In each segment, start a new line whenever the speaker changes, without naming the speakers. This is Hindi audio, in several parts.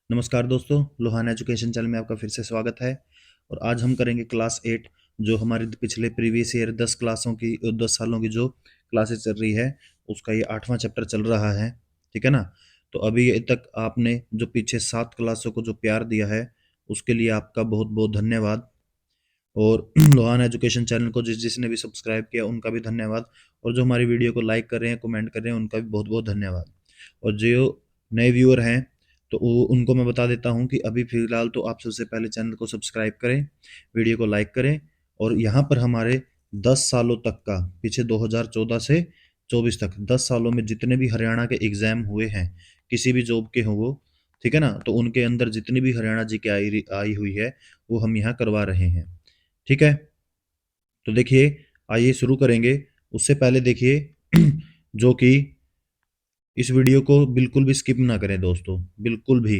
नमस्कार दोस्तों, लोहाना एजुकेशन चैनल में आपका फिर से स्वागत है। और आज हम करेंगे क्लास 8 जो हमारे पिछले प्रीवियस ईयर 10 क्लासों की 10 सालों की जो क्लासेस चल रही है उसका ये 8वां चैप्टर चल रहा है। ठीक है ना। तो अभी तक आपने जो पीछे 7 क्लासों को जो प्यार दिया है उसके लिए आपका बहुत बहुत धन्यवाद। और लोहाना एजुकेशन चैनल को जिसने भी सब्सक्राइब किया उनका भी धन्यवाद। और जो हमारी वीडियो को लाइक कर रहे हैं, कमेंट कर रहे हैं, उनका भी बहुत बहुत धन्यवाद। और जो नए व्यूअर हैं तो उनको मैं बता देता हूं कि अभी फिलहाल तो आप सबसे पहले चैनल को सब्सक्राइब करें, वीडियो को लाइक करें। और यहाँ पर हमारे 10 सालों तक का, पीछे 2014 से 24 तक 10 सालों में जितने भी हरियाणा के एग्जाम हुए हैं, किसी भी जॉब के हों वो, ठीक है ना, तो उनके अंदर जितनी भी हरियाणा जी के आई आई हुई है वो हम यहाँ करवा रहे हैं। ठीक है। तो देखिए, आइए शुरू करेंगे। उससे पहले देखिए जो कि इस वीडियो को बिल्कुल भी स्किप ना करें दोस्तों, बिल्कुल भी।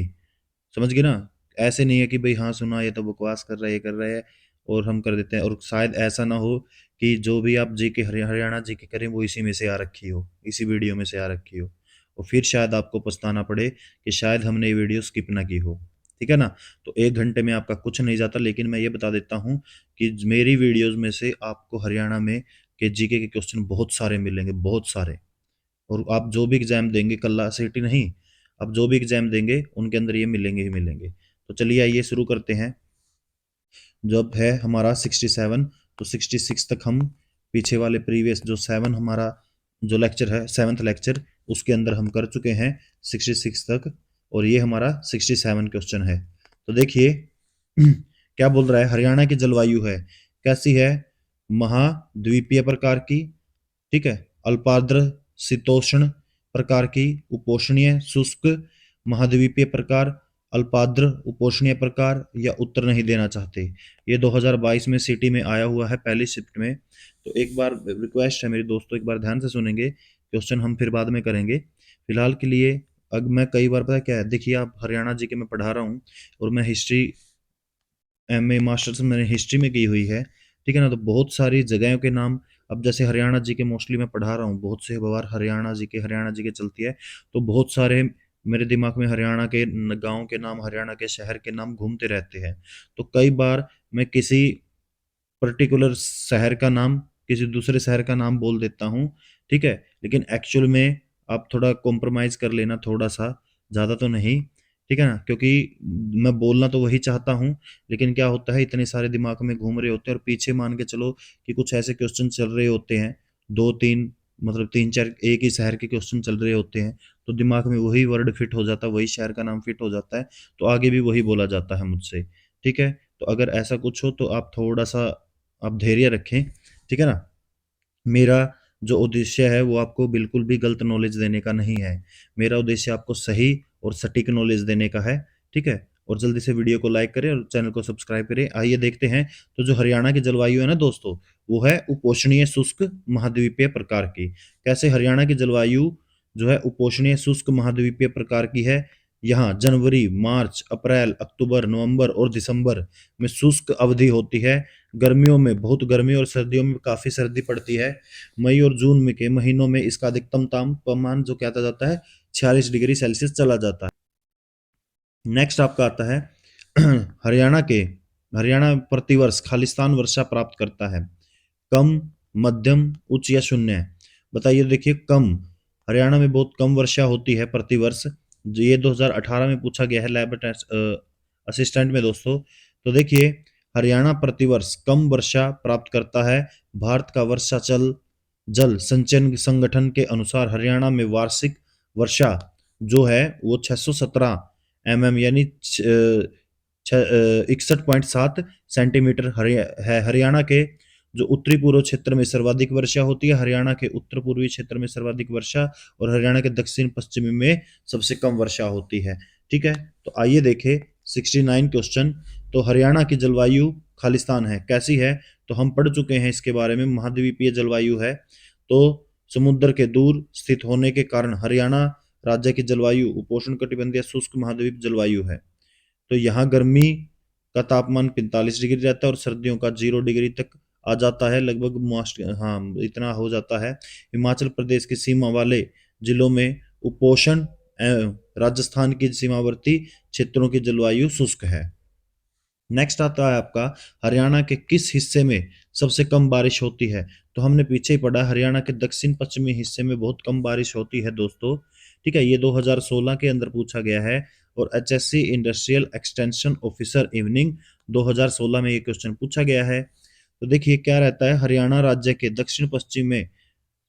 समझ गए ना। ऐसे नहीं है कि भाई हाँ सुना ये तो बकवास कर रहा है, ये कर रहा है और हम कर देते हैं। और शायद ऐसा ना हो कि जो भी आप जी के हरियाणा जी के करें वो इसी में से आ रखी हो, इसी वीडियो में से आ रखी हो, और फिर शायद आपको पछताना पड़े कि शायद हमने ये वीडियो स्किप ना की हो। ठीक है ना। तो 1 घंटे में आपका कुछ नहीं जाता, लेकिन मैं ये बता देता हूँ कि मेरी वीडियोज में से आपको हरियाणा में के जीके के क्वेश्चन बहुत सारे मिलेंगे, बहुत सारे। और आप जो भी एग्जाम देंगे, कल्ला सिटी नहीं, आप जो भी एग्जाम देंगे उनके अंदर ये मिलेंगे ही मिलेंगे। तो चलिए आइए शुरू करते हैं। जब है हमारा 67, तो 66 तक हम पीछे वाले प्रीवियस जो 7 हमारा जो लेक्चर है, 7th लेक्चर, उसके अंदर हम कर चुके हैं 66 तक। और ये हमारा 67 क्वेश्चन है। तो देखिए क्या बोल रहा है। हरियाणा की जलवायु है कैसी है? महाद्वीपीय प्रकार की, ठीक है, अल्पार्द्र शीतोष्ण प्रकार की, उपोष्णीय शुष्क, महाद्वीपीय प्रकार, अल्पार्द्र उपोष्णीय प्रकार, या उत्तर नहीं देना चाहते। ये 2022 में सिटी में आया हुआ है, पहली शिफ्ट में। तो एक बार रिक्वेस्ट है मेरी दोस्तों, एक बार ध्यान से सुनेंगे, क्वेश्चन हम फिर बाद में करेंगे। फिलहाल के लिए अब मैं कई बार, पता क्या है, देखिए आप हरियाणा जी के मैं पढ़ा रहा हूँ और मैं हिस्ट्री एमए मास्टर्स मैंने हिस्ट्री में की हुई है। ठीक है ना। तो बहुत सारी जगहों के नाम, अब जैसे हरियाणा जी के मोस्टली मैं पढ़ा रहा हूँ, बहुत से बार हरियाणा जी के चलती है। तो बहुत सारे मेरे दिमाग में हरियाणा के गांव के नाम, हरियाणा के शहर के नाम घूमते रहते हैं। तो कई बार मैं किसी पर्टिकुलर शहर का नाम किसी दूसरे शहर का नाम बोल देता हूँ। ठीक है। लेकिन एक्चुअल में आप थोड़ा कॉम्प्रोमाइज कर लेना, थोड़ा सा, ज़्यादा तो नहीं। ठीक है ना। क्योंकि मैं बोलना तो वही चाहता हूँ, लेकिन क्या होता है, इतने सारे दिमाग में घूम रहे होते हैं और पीछे मान के चलो कि कुछ ऐसे क्वेश्चन चल रहे होते हैं, दो तीन, मतलब तीन चार एक ही शहर के क्वेश्चन चल रहे होते हैं, तो दिमाग में वही वर्ड फिट हो जाता है, वही शहर का नाम फिट हो जाता है, तो आगे भी वही बोला जाता है मुझसे। ठीक है। तो अगर ऐसा कुछ हो तो आप थोड़ा सा आप धैर्य रखें। ठीक है ना। मेरा जो उद्देश्य है वो आपको बिल्कुल भी गलत नॉलेज देने का नहीं है। मेरा उद्देश्य आपको सही और सटीक नॉलेज देने का है। ठीक है। और जल्दी से वीडियो को लाइक करें और चैनल को सब्सक्राइब करें। आइए देखते हैं। तो जो हरियाणा की जलवायु है ना दोस्तों, वो है उपोष्णीय शुष्क महाद्वीपीय प्रकार की। कैसे हरियाणा की जलवायु जो है उपोष्णीय शुष्क महाद्वीपीय प्रकार की है। यहाँ जनवरी, मार्च, अप्रैल, अक्टूबर, नवंबर और दिसंबर में शुष्क अवधि होती है। गर्मियों में बहुत गर्मी और सर्दियों में काफ़ी सर्दी पड़ती है। मई और जून में के महीनों में इसका अधिकतम तापमान जो कहता जाता है 46 डिग्री सेल्सियस चला जाता है। नेक्स्ट आपका आता है हरियाणा के हरियाणा प्रतिवर्ष खालिस्तान वर्षा प्राप्त करता है। कम, मध्यम, उच्च या शून्य? बताइए। देखिए कम, हरियाणा में बहुत कम वर्षा होती है प्रतिवर्ष। ये 2018 में पूछा गया है लैब असिस्टेंट में दोस्तों। तो देखिए, हरियाणा प्रतिवर्ष कम वर्षा प्राप्त करता है। भारत का वर्षा जल जल संचयन संगठन के अनुसार हरियाणा में वार्षिक वर्षा जो है वो 617 mm यानी 61.7 सेंटीमीटर है। हरियाणा के जो उत्तरी पूर्व क्षेत्र में सर्वाधिक वर्षा होती है, हरियाणा के उत्तर पूर्वी क्षेत्र में सर्वाधिक वर्षा, और हरियाणा के दक्षिण पश्चिमी में सबसे कम वर्षा होती है। ठीक है। तो आइए देखें 69 क्वेश्चन। तो हरियाणा की जलवायु खालिस्तान है कैसी है? तो हम पढ़ चुके हैं इसके बारे में, महाद्वीपीय जलवायु है। तो समुद्र के दूर स्थित होने के कारण हरियाणा राज्य की जलवायु उपोष्ण कटिबंधीय शुष्क महाद्वीप जलवायु है। तो यहाँ गर्मी का तापमान 45 डिग्री रहता है और सर्दियों का 0 डिग्री तक आ जाता है, लगभग हाँ इतना हो जाता है। हिमाचल प्रदेश की सीमा वाले जिलों में उपोषण राजस्थान की सीमावर्ती क्षेत्रों की जलवायु शुष्क है। नेक्स्ट आता है आपका हरियाणा के किस हिस्से में सबसे कम बारिश होती है। तो हमने पीछे ही पढ़ा, हरियाणा के दक्षिण पश्चिमी हिस्से में बहुत कम बारिश होती है दोस्तों। ठीक है, ये 2016 के अंदर पूछा गया है। और HSC industrial extension officer evening 2016 में ये क्वेश्चन पूछा गया है। तो देखिए क्या रहता है, हरियाणा राज्य के दक्षिण पश्चिम में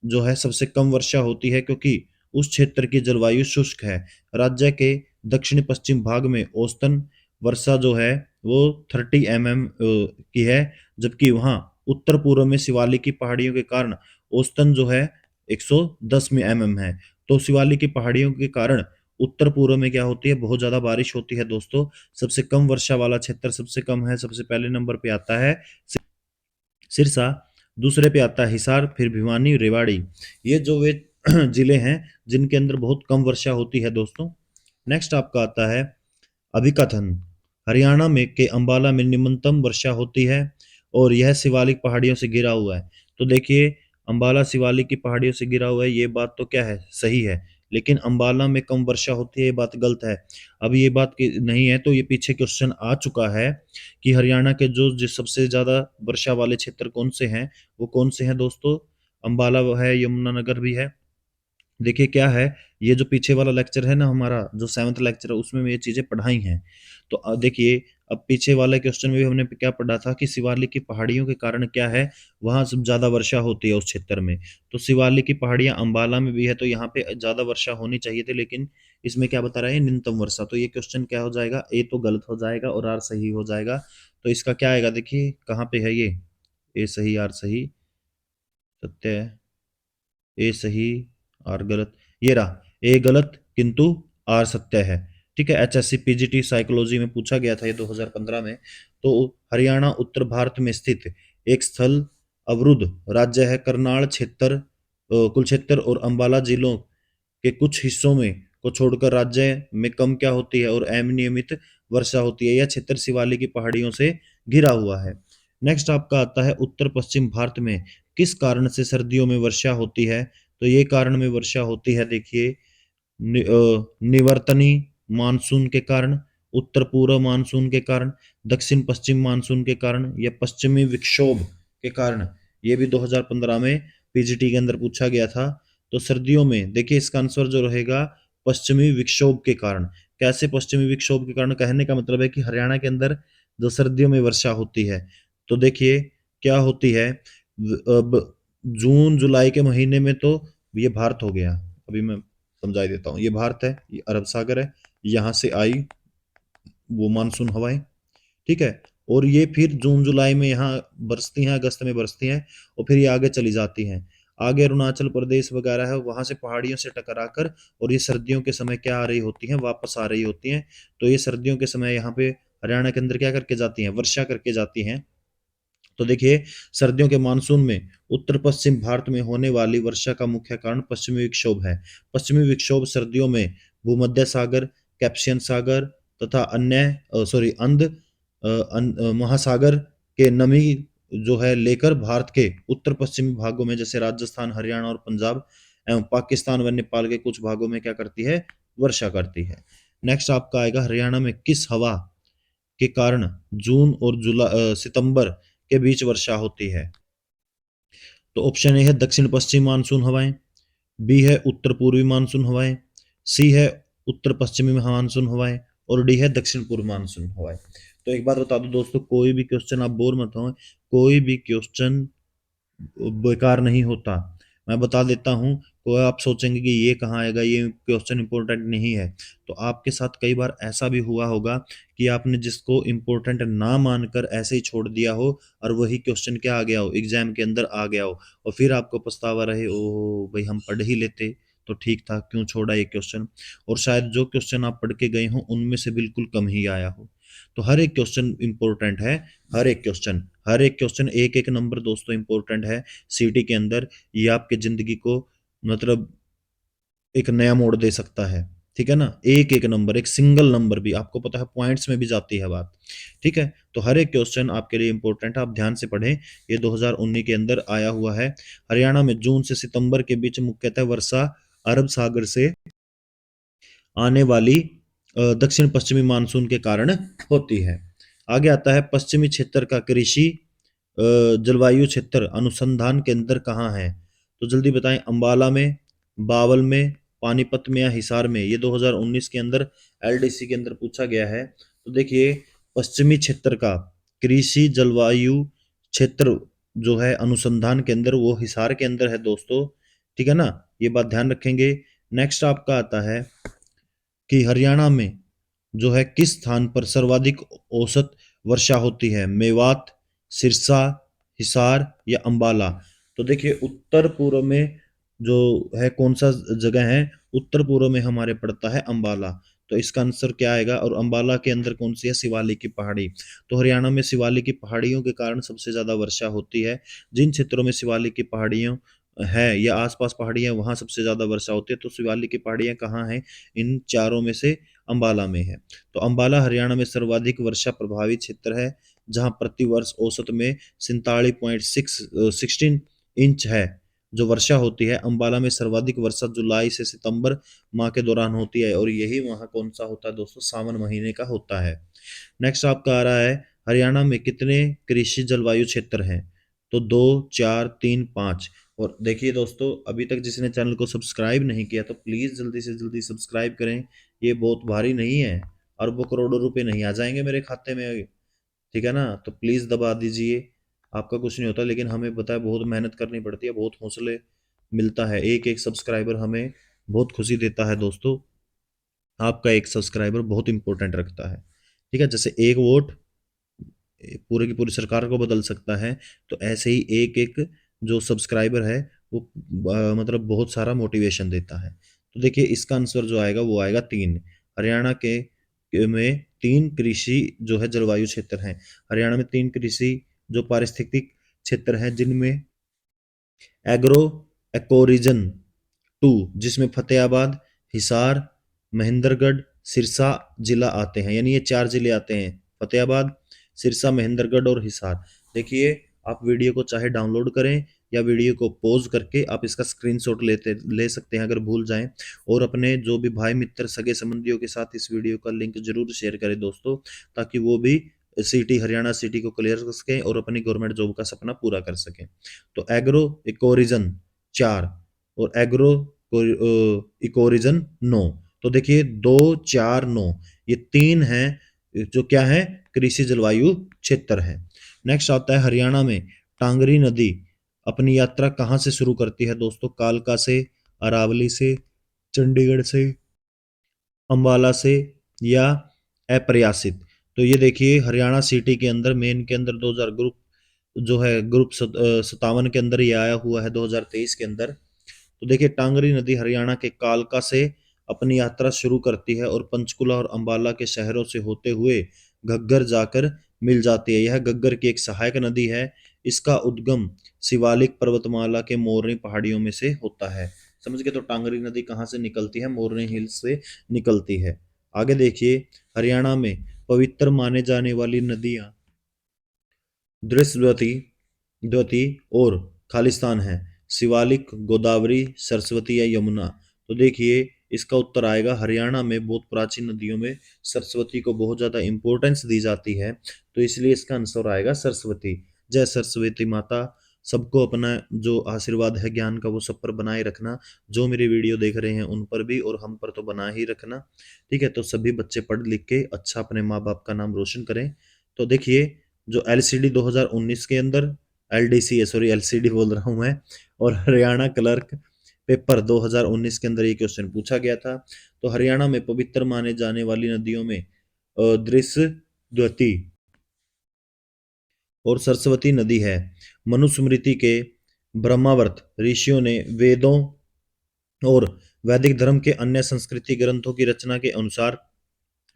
जो है सबसे कम वर्षा होती है, क्योंकि उस क्षेत्र की जलवायु शुष्क है। राज्य के दक्षिण पश्चिम भाग में औसतन वर्षा जो है वो 30 mm की है, जबकि वहाँ उत्तर पूर्व में शिवालिक की पहाड़ियों के कारण औसतन जो है 110 mm है। तो शिवालिक की पहाड़ियों के कारण उत्तर पूर्व में क्या होती है, बहुत ज्यादा बारिश होती है दोस्तों। सबसे कम वर्षा वाला क्षेत्र सबसे कम है, सबसे पहले नंबर पे आता है सिरसा, दूसरे पे आता है हिसार, फिर भिवानी, रेवाड़ी। ये जो वे जिले हैं जिनके अंदर बहुत कम वर्षा होती है दोस्तों। नेक्स्ट आपका आता है अभिकथन। हरियाणा में के अंबाला में न्यूनतम वर्षा होती है और यह शिवालिक पहाड़ियों से घिरा हुआ है। तो देखिए अंबाला शिवालिक की पहाड़ियों से घिरा हुआ है, ये बात तो क्या है, सही है। लेकिन अंबाला में कम वर्षा होती है, ये बात गलत है। अब ये बात नहीं है, तो ये पीछे क्वेश्चन आ चुका है कि हरियाणा के जो सबसे ज्यादा वर्षा वाले क्षेत्र कौन से हैं, वो कौन से हैं दोस्तों। अंबाला है, यमुनानगर भी है। देखिए क्या है, ये जो पीछे वाला लेक्चर है ना, हमारा जो 7th लेक्चर है, उसमें ये चीजें पढ़ाई हैं। तो देखिए अब पीछे वाले क्वेश्चन में भी हमने क्या पढ़ा था कि शिवालिक की पहाड़ियों के कारण क्या है, वहां सब ज्यादा वर्षा होती है उस क्षेत्र में। तो शिवालिक की पहाड़ियां अंबाला में भी है, तो यहाँ पे ज्यादा वर्षा होनी चाहिए थी, लेकिन इसमें क्या बता रहा है, न्यूनतम वर्षा। तो ये क्वेश्चन क्या हो जाएगा, ए तो गलत हो जाएगा और आर सही हो जाएगा। तो इसका क्या आएगा, देखिए कहाँ पे है ये, ए सही आर सही, सत्य है, ए सही आर गलत, ये रहा, ए गलत किंतु आर सत्य है। ठीक है, एचएससी पीजीटी साइकोलॉजी में पूछा गया था ये 2015 में। तो हरियाणा उत्तर भारत में स्थित एक स्थल अवरुद्ध राज्य है। करनाल क्षेत्र, कुरुक्षेत्र और अंबाला जिलों के कुछ हिस्सों में को छोड़कर राज्य में कम क्या होती है और अनियमित वर्षा होती है। यह क्षेत्र शिवालिक की पहाड़ियों से घिरा हुआ है। नेक्स्ट आपका आता है उत्तर पश्चिम भारत में किस कारण से सर्दियों में वर्षा होती है। तो ये कारण में वर्षा होती है, देखिए निवर्तनी मानसून के कारण, उत्तर पूर्व मानसून के कारण, दक्षिण पश्चिम मानसून के कारण, या पश्चिमी विक्षोभ के कारण। ये भी 2015 में पीजीटी के अंदर पूछा गया था। तो सर्दियों में देखिए इसका आंसर जो रहेगा पश्चिमी विक्षोभ के कारण। कैसे पश्चिमी विक्षोभ के कारण, कहने का मतलब है कि हरियाणा के अंदर जो सर्दियों में वर्षा होती है, तो देखिए क्या होती है, अब जून जुलाई के महीने में तो ये भारत हो गया, अभी मैं समझाई देता हूँ। ये भारत है, ये अरब सागर है, यहाँ से आई वो मानसून हवाएं। ठीक है, और ये फिर जून जुलाई में यहाँ बरसती हैं, अगस्त में बरसती हैं, और फिर ये आगे चली जाती हैं। आगे अरुणाचल प्रदेश वगैरह है, वहां से पहाड़ियों से टकरा कर, और ये सर्दियों के समय क्या आ रही होती हैं, वापस आ रही होती हैं। तो ये सर्दियों के समय यहाँ पे हरियाणा के अंदर क्या करके जाती हैं, वर्षा करके जाती हैं। तो देखिए सर्दियों के मानसून में उत्तर पश्चिम भारत में होने वाली वर्षा का मुख्य कारण पश्चिमी विक्षोभ है। पश्चिमी विक्षोभ सर्दियों में भूमध्य सागर, कैप्सियन सागर तथा अन्य अंध महासागर के नमी जो है लेकर भारत के उत्तर पश्चिमी भागों में, जैसे राजस्थान, हरियाणा और पंजाब एवं पाकिस्तान व नेपाल के कुछ भागों में क्या करती है, वर्षा करती है। नेक्स्ट आपका आएगा हरियाणा में किस हवा के कारण जून और सितंबर के बीच वर्षा होती है। तो ऑप्शन ए है दक्षिण पश्चिम मानसून हवाएं, बी है उत्तर पूर्वी मानसून हवाएं, सी है उत्तर पश्चिमी मानसून हवाएं, और डी है दक्षिण पूर्व मानसून हवाएं। तो एक बात बता दो दोस्तों, कोई भी क्वेश्चन आप बोर मत हो, कोई भी क्वेश्चन बेकार नहीं होता। मैं बता देता हूँ, तो आप सोचेंगे कि ये कहाँ आएगा, ये क्वेश्चन इंपॉर्टेंट नहीं है। तो आपके साथ कई बार ऐसा भी हुआ होगा कि आपने जिसको इंपॉर्टेंट ना मानकर ऐसे ही छोड़ दिया हो, और वही क्वेश्चन क्या आ गया हो, एग्जाम के अंदर आ गया हो, और फिर आपको पछतावा रहे, ओ भाई हम पढ़ ही लेते तो ठीक था, क्यों छोड़ा ये क्वेश्चन। और शायद जो क्वेश्चन आप पढ़ के गए हो उनमें से बिल्कुल कम ही आया हो। तो हर एक क्वेश्चन इंपॉर्टेंट है, हर एक क्वेश्चन एक एक नंबर दोस्तों इंपॉर्टेंट है सीटी के अंदर। ये आपके जिंदगी को मतलब एक नया मोड़ दे सकता है। ठीक है ना, एक एक नंबर, एक सिंगल नंबर भी, आपको पता है पॉइंट्स में भी जाती है बात। ठीक है, तो हर एक क्वेश्चन आपके लिए इंपॉर्टेंट है, आप ध्यान से पढ़ें। ये 2019 के अंदर आया हुआ है। हरियाणा में जून से सितंबर के बीच मुख्यतः वर्षा अरब सागर से आने वाली दक्षिण पश्चिमी मानसून के कारण होती है। आगे आता है पश्चिमी क्षेत्र का कृषि जलवायु क्षेत्र अनुसंधान केंद्र कहाँ है? तो जल्दी बताएं, अंबाला में, बावल में, पानीपत में या हिसार में? ये 2019 के अंदर एलडीसी के अंदर पूछा गया है। तो देखिए, पश्चिमी क्षेत्र का कृषि जलवायु क्षेत्र जो है अनुसंधान केंद्र वो हिसार के अंदर है दोस्तों। ठीक है ना, ये बात ध्यान रखेंगे। नेक्स्ट आपका आता है कि हरियाणा में जो है किस स्थान पर सर्वाधिक औसत वर्षा होती है? मेवात, सिरसा, हिसार या अंबाला? तो देखिए, उत्तर पूर्व में जो है कौन सा जगह है? उत्तर पूर्व में हमारे पड़ता है अंबाला। तो इसका आंसर क्या आएगा? और अंबाला के अंदर कौन सी है? शिवालिक की पहाड़ी। तो हरियाणा में शिवालिक की पहाड़ियों के कारण सबसे ज्यादा वर्षा होती है। जिन क्षेत्रों में शिवालिक की पहाड़ियों है या आसपास पहाड़ियां, वहां सबसे ज्यादा वर्षा होती है। तो शिवालिक की पहाड़ियां कहाँ हैं? इन चारों में से अंबाला में है। तो अंबाला हरियाणा में सर्वाधिक वर्षा प्रभावित क्षेत्र है, जहां प्रति वर्ष औसत में 47.16 इंच है जो वर्षा होती है। अंबाला में सर्वाधिक वर्षा जुलाई से सितंबर माह के दौरान होती है, और यही माह कौन सा होता है दोस्तों? सावन महीने का होता है। नेक्स्ट आपका आ रहा है, हरियाणा में कितने कृषि जलवायु क्षेत्र हैं? तो 2, 4, 3, 5। और देखिए दोस्तों, अभी तक जिसने चैनल को सब्सक्राइब नहीं किया तो प्लीज़ जल्दी से जल्दी सब्सक्राइब करें। ये बहुत भारी नहीं है, अरबों करोड़ों रुपए नहीं आ जाएंगे मेरे खाते में। ठीक है ना, तो प्लीज़ दबा दीजिए। आपका कुछ नहीं होता, लेकिन हमें पता है बहुत मेहनत करनी पड़ती है, बहुत हौसले मिलता है। एक एक सब्सक्राइबर हमें बहुत खुशी देता है दोस्तों। आपका एक सब्सक्राइबर बहुत इंपॉर्टेंट रखता है। ठीक है, जैसे एक वोट पूरे की पूरी सरकार को बदल सकता है, तो ऐसे ही एक एक जो सब्सक्राइबर है वो मतलब बहुत सारा मोटिवेशन देता है। तो देखिए, इसका आंसर जो आएगा वो आएगा 3। हरियाणा के में 3 कृषि जो है जलवायु क्षेत्र हैं। हरियाणा में 3 कृषि जो पारिस्थितिक क्षेत्र हैं, जिनमें एग्रो इकोरिजन 2, जिसमें फतेहाबाद, हिसार, महेंद्रगढ़, सिरसा जिला आते हैं। यानी ये 4 जिले आते हैं, फतेहाबाद, सिरसा, महेंद्रगढ़ और हिसार। देखिए, आप वीडियो को चाहे डाउनलोड करें या वीडियो को पॉज करके आप इसका स्क्रीनशॉट ले सकते हैं अगर भूल जाएं। और अपने जो भी भाई मित्र सगे संबंधियों के साथ इस वीडियो का लिंक जरूर शेयर करें दोस्तों, ताकि वो भी सिटी हरियाणा सिटी को क्लियर कर सकें और अपनी गवर्नमेंट जॉब का सपना पूरा कर सकें। तो एग्रो इकोरिजन 4 और एग्रो इकोरिजन 9। तो देखिए, 2, 4, 9 ये 3 हैं जो क्या है? कृषि जलवायु क्षेत्र है। नेक्स्ट आता है, हरियाणा में टांगरी नदी अपनी यात्रा कहाँ से शुरू करती है दोस्तों? कालका से, अरावली से, चंडीगढ़ से, अंबाला से या अप्रयासित? तो ये देखिए, हरियाणा सिटी के अंदर मेन के अंदर 2000 ग्रुप जो है ग्रुप 57 के अंदर ये आया हुआ है 2023 के अंदर। तो देखिए, टांगरी नदी हरियाणा के कालका से अपनी यात्रा शुरू करती है और पंचकुला और अंबाला के शहरों से होते हुए घग्गर जाकर मिल जाती है। यह घग्गर की एक सहायक नदी है। इसका उद्गम शिवालिक पर्वतमाला के मोरनी पहाड़ियों में से होता है। समझ गए? तो टांगरी नदी कहाँ से निकलती है? मोरनी हिल्स से निकलती है। आगे देखिए, हरियाणा में पवित्र माने जाने वाली नदियां दृश्यवती द्वती और खालिस्तान है। शिवालिक, गोदावरी, सरस्वती या यमुना? तो देखिए, इसका उत्तर आएगा हरियाणा में बहुत प्राचीन नदियों में सरस्वती को बहुत ज्यादा इंपॉर्टेंस दी जाती है, तो इसलिए इसका आंसर आएगा सरस्वती। जय सरस्वती माता। सबको अपना जो आशीर्वाद है ज्ञान का वो सब पर बनाए रखना। जो मेरी वीडियो देख रहे हैं उन पर भी, और हम पर तो बना ही रखना। ठीक है, तो सभी बच्चे पढ़ लिख के अच्छा अपने माँ बाप का नाम रोशन करें। तो देखिए, जो एलसीडी 2019 के अंदर, एलडीसी है सॉरी, एलसीडी बोल रहा हूं मैं, और हरियाणा क्लर्क पेपर 2019 के अंदर ये क्वेश्चन पूछा गया था। तो हरियाणा में पवित्र माने जाने वाली नदियों में दृश्य द्वती और सरस्वती नदी है। मनुस्मृति के ब्रह्मावर्त ऋषियों ने वेदों और वैदिक धर्म के अन्य संस्कृति ग्रंथों की रचना के अनुसार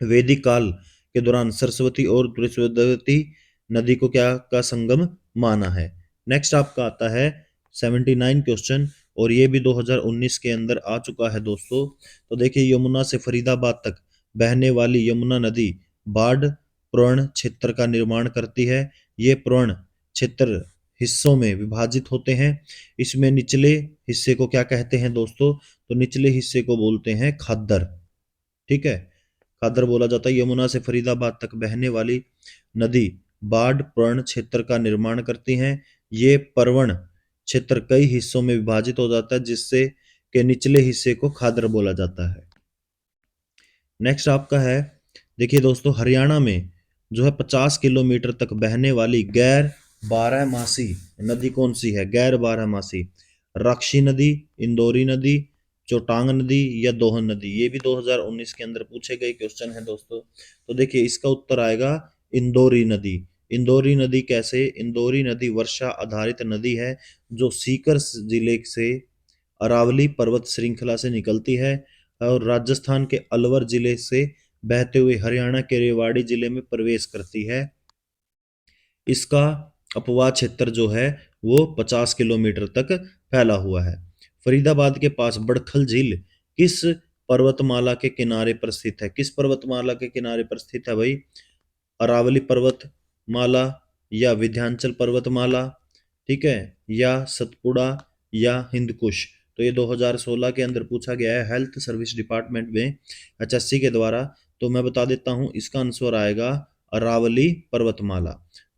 वैदिक काल के दौरान सरस्वती और बृहस्पति नदी को क्या का संगम माना है। नेक्स्ट आपका आता है 79 क्वेश्चन, और ये भी 2019 के अंदर आ चुका है दोस्तों। तो देखिए, यमुना से फरीदाबाद तक बहने वाली यमुना नदी बाढ़ प्रवण क्षेत्र का निर्माण करती है। ये प्रवण क्षेत्र हिस्सों में विभाजित होते हैं। इसमें निचले हिस्से को क्या कहते हैं दोस्तों? तो निचले हिस्से को बोलते हैं खाद्दर। ठीक है, खादर बोला जाता है। यमुना से फरीदाबाद तक बहने वाली नदी बाढ़ प्रवण क्षेत्र का निर्माण करती हैं। ये प्रवण क्षेत्र कई हिस्सों में विभाजित हो जाता है, जिससे के निचले हिस्से को खादर बोला जाता है। नेक्स्ट आपका है, देखिए दोस्तों, हरियाणा में जो है 50 किलोमीटर तक बहने वाली गैर बारहमासी नदी कौन सी है? गैर बारहमासी, राक्षी नदी, इंदौरी नदी, चोटांग नदी या दोहन नदी। ये भी 2019 के अंदर पूछे गए क्वेश्चन है दोस्तों। तो देखिए इसका उत्तर आएगा इंदौरी नदी। इंदौरी नदी कैसे? इंदौरी नदी वर्षा आधारित नदी है जो सीकर जिले से अरावली पर्वत श्रृंखला से निकलती है और राजस्थान के अलवर जिले से बहते हुए हरियाणा के रेवाड़ी जिले में प्रवेश करती है। इसका अपवाह क्षेत्र जो है वो 50 किलोमीटर तक फैला हुआ है। फरीदाबाद के पास बड़खल झील किस पर्वतमाला के किनारे पर स्थित है? किस पर्वतमाला के किनारे पर स्थित है भाई? अरावली पर्वतमाला या विंध्याचल पर्वतमाला, ठीक है, या सतपुड़ा या हिंदकुश। तो ये 2016 के अंदर पूछा गया है हेल्थ सर्विस डिपार्टमेंट में एचएससी के द्वारा। तो मैं बता देता हूं, इसका आंसर आएगा अरावली पर्वतमाला।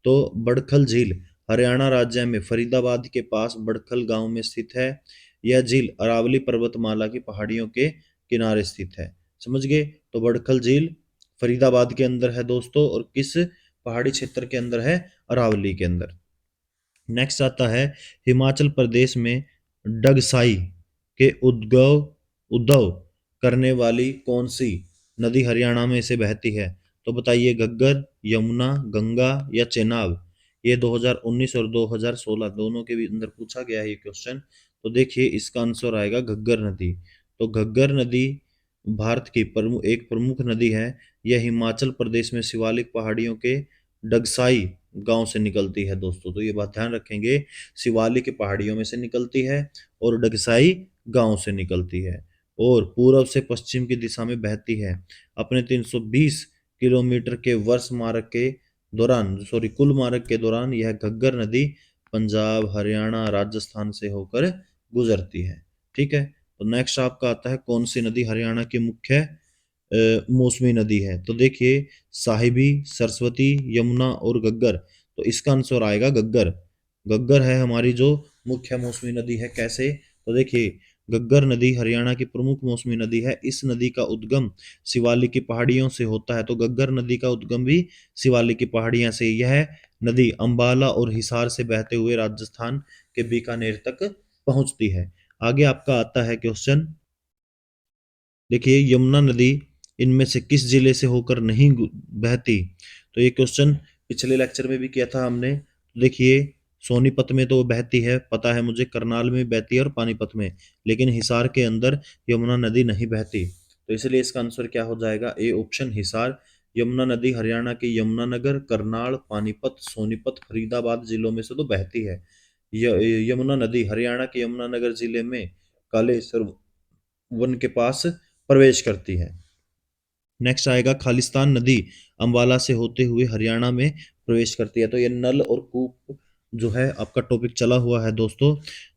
तो बड़खल झील हरियाणा राज्य में फरीदाबाद के पास बड़खल गांव में स्थित है। यह झील अरावली पर्वतमाला की पहाड़ियों के किनारे स्थित है। समझ गए? तो बड़खल झील फरीदाबाद के अंदर है दोस्तों, और किस पहाड़ी क्षेत्र के अंदर है? अरावली के अंदर। नेक्स्ट आता है, हिमाचल प्रदेश में डगसाई के उद्भव करने वाली कौन सी नदी हरियाणा में से बहती है? तो बताइए, घग्गर, यमुना, गंगा या चेनाब। ये 2019 और 2016 दोनों के भी अंदर पूछा गया है ये क्वेश्चन। तो देखिए इसका आंसर आएगा घग्गर नदी। तो घग्गर नदी भारत की एक प्रमुख नदी है। यह हिमाचल प्रदेश में शिवालिक पहाड़ियों के डगसाई गांव से निकलती है दोस्तों। तो ये बात ध्यान रखेंगे, शिवालिक पहाड़ियों में से निकलती है और डगसाई गांव से निकलती है और पूर्व से पश्चिम की दिशा में बहती है। अपने 320 किलोमीटर के वर्ष मार्ग के दौरान, सॉरी, कुल मार्ग के दौरान यह घग्गर नदी पंजाब, हरियाणा, राजस्थान से होकर गुजरती है। ठीक है, तो नेक्स्ट आपका आता है, कौन सी नदी हरियाणा की मुख्य मौसमी नदी है? तो देखिए, साहिबी, सरस्वती, यमुना और घग्गर। तो इसका आंसर आएगा घग्गर। घग्गर है हमारी जो मुख्य मौसमी नदी है। कैसे? तो देखिए, घग्गर नदी हरियाणा की प्रमुख मौसमी नदी है। इस नदी का उद्गम शिवालिक की पहाड़ियों से होता है। तो घग्गर नदी का उद्गम भी शिवालिक की पहाड़ियां से। यह नदी अंबाला और हिसार से बहते हुए राजस्थान के बीकानेर तक पहुंचती है। आगे आपका आता है क्वेश्चन, देखिए, यमुना नदी इनमें से किस जिले से होकर नहीं बहती? तो ये क्वेश्चन पिछले लेक्चर में भी किया था हमने। देखिए, सोनीपत में तो बहती है, पता है मुझे, करनाल में बहती है और पानीपत में, लेकिन हिसार के अंदर यमुना नदी नहीं बहती। तो इसलिए इसका आंसर क्या हो जाएगा? A option, Hisar. यमुना नदी हरियाणा के यमुनानगर, करनाल, पानीपत, सोनीपत, फरीदाबाद जिलों में से तो बहती है। यमुना नदी हरियाणा के यमुनानगर जिले में कालेसर वन के पास प्रवेश करती है। नेक्स्ट आएगा, खालिस्तान नदी अंबाला से होते हुए हरियाणा में प्रवेश करती है। तो ये नल और कूप जो है आपका टॉपिक चला हुआ है दोस्तों।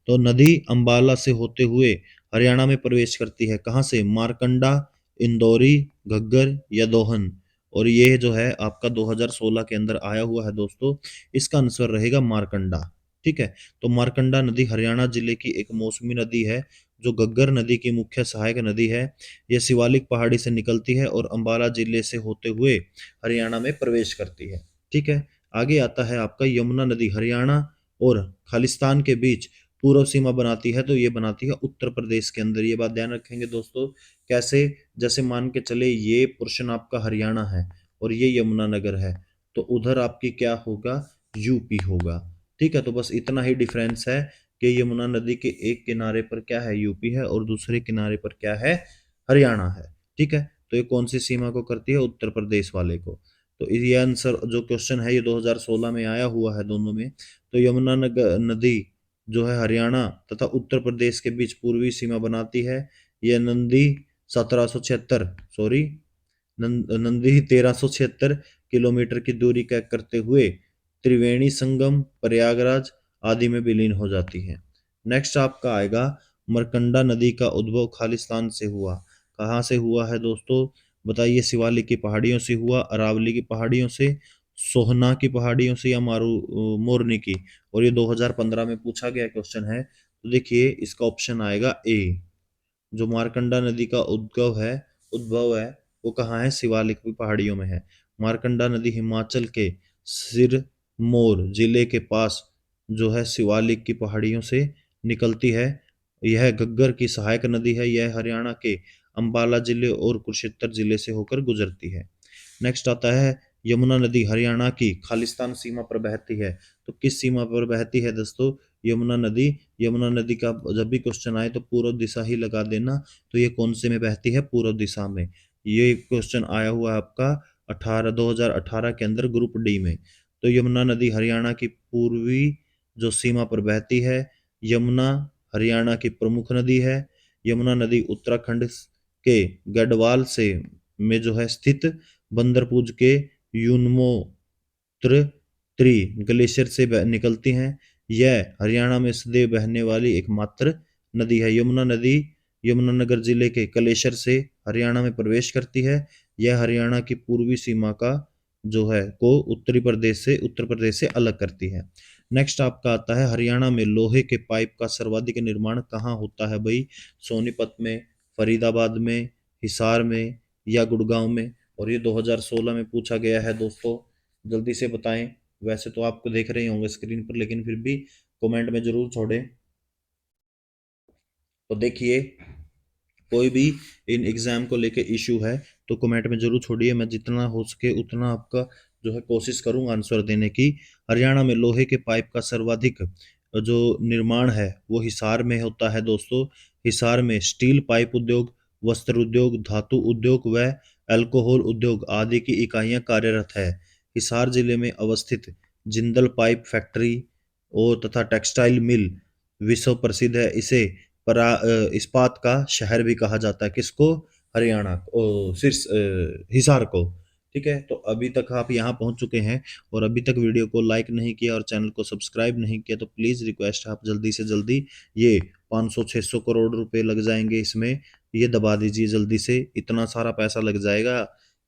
तो नदी अंबाला से होते हुए हरियाणा में प्रवेश करती है। कहाँ से? मारकंडा, इंदौरी, घग्गर या दोहन। और ये जो है आपका 2016 के अंदर आया हुआ है दोस्तों। इसका आंसर रहेगा मारकंडा। ठीक है, तो मारकंडा नदी हरियाणा जिले की एक मौसमी नदी है जो घग्गर नदी की मुख्य सहायक नदी है। यह शिवालिक पहाड़ी से निकलती है और अंबाला जिले से होते हुए हरियाणा में प्रवेश करती है। ठीक है, आगे आता है आपका, यमुना नदी हरियाणा और खालिस्तान के बीच पूर्व सीमा बनाती है। तो ये बनाती है उत्तर प्रदेश के अंदर। ये बात ध्यान रखेंगे दोस्तों। कैसे? जैसे मान के चले ये पोर्शन आपका हरियाणा है और ये यमुनानगर है, तो उधर आपकी क्या होगा? यूपी होगा। ठीक है, तो बस इतना ही डिफरेंस है कि यमुना नदी के एक किनारे पर क्या है? यूपी है और दूसरे किनारे पर क्या है? हरियाणा है। ठीक है, तो ये कौन सी सीमा को करती है? उत्तर प्रदेश वाले को। तो ये आंसर जो क्वेश्चन है ये 2016 में आया हुआ है दोनों में। तो यमुना नदी जो है हरियाणा तथा उत्तर प्रदेश के बीच पूर्वी सीमा बनाती है। यह नंदी 1776, सॉरी, नंदी 1376 किलोमीटर की दूरी तय करते हुए त्रिवेणी संगम, प्रयागराज आदि में विलीन हो जाती है। नेक्स्ट आपका आएगा, मरकंडा नदी का उद्भव खालिस्तान से हुआ। कहाँ से हुआ है दोस्तों? बताइए, शिवालिक की पहाड़ियों से हुआ, अरावली की पहाड़ियों से, सोहना की पहाड़ियों से, या मोरनी की। और ये 2015 में पूछा गया क्वेश्चन है। तो देखिए इसका ऑप्शन आएगा ए। जो मारकंडा नदी का उद्भव है वो कहाँ है? शिवालिक की पहाड़ियों में है। मारकंडा नदी हिमाचल के सिरमौर जिले के पास जो है शिवालिक की पहाड़ियों से निकलती है। यह घग्गर की सहायक नदी है। यह हरियाणा के अंबाला जिले और कुरुक्षेत्र जिले से होकर गुजरती है। नेक्स्ट आता है, यमुना नदी हरियाणा की खालिस्तान सीमा पर बहती है। तो किस सीमा पर बहती है दोस्तों? यमुना नदी। यमुना नदी का जब भी क्वेश्चन आए तो पूर्व दिशा ही लगा देना। तो ये कौन से में बहती है? पूर्व दिशा में। ये क्वेश्चन आया हुआ है आपका 2018 के अंदर ग्रुप डी में। तो यमुना नदी हरियाणा की पूर्वी जो सीमा पर बहती है। यमुना हरियाणा की प्रमुख नदी है। यमुना नदी उत्तराखंड के गढ़वाल से में जो है स्थित बंदरपुर के त्री ग्लेशियर से निकलती हैं। यह हरियाणा में सदैव बहने वाली एकमात्र नदी है। यमुना नदी यमुनानगर जिले के कलेशर से हरियाणा में प्रवेश करती है। यह हरियाणा की पूर्वी सीमा का जो है को उत्तर प्रदेश से अलग करती है। नेक्स्ट आपका आता है, हरियाणा में लोहे के पाइप का सर्वाधिक निर्माण कहाँ होता है भाई? सोनीपत में, फरीदाबाद में, हिसार में, या गुड़गांव में। और ये 2016 में पूछा गया है दोस्तों। जल्दी से बताएं। वैसे तो आपको देख रहे होंगे स्क्रीन पर, लेकिन फिर भी कमेंट में जरूर छोड़ें। तो देखिए, कोई भी इन एग्जाम को लेके इशू है तो कमेंट में जरूर छोड़िए। मैं जितना हो सके उतना आपका जो है कोशिश करूंगा आंसर देने की। हरियाणा में लोहे के पाइप का सर्वाधिक जो निर्माण है वो हिसार में होता है दोस्तों। हिसार में स्टील पाइप उद्योग, वस्त्र उद्योग, धातु उद्योग व अल्कोहल उद्योग आदि की इकाइयां कार्यरत है। हिसार जिले में अवस्थित जिंदल पाइप फैक्ट्री और तथा टेक्सटाइल मिल विश्व प्रसिद्ध है। इसे इस्पात का शहर भी कहा जाता है। किसको? हरियाणा हिसार को। ठीक है, तो अभी तक आप यहाँ पहुंच चुके हैं और अभी तक वीडियो को लाइक नहीं किया और चैनल को सब्सक्राइब नहीं किया तो प्लीज रिक्वेस्ट है, आप जल्दी से जल्दी, ये 500-600 करोड़ रुपए लग जाएंगे इसमें, ये दबा दीजिए जल्दी से। इतना सारा पैसा लग जाएगा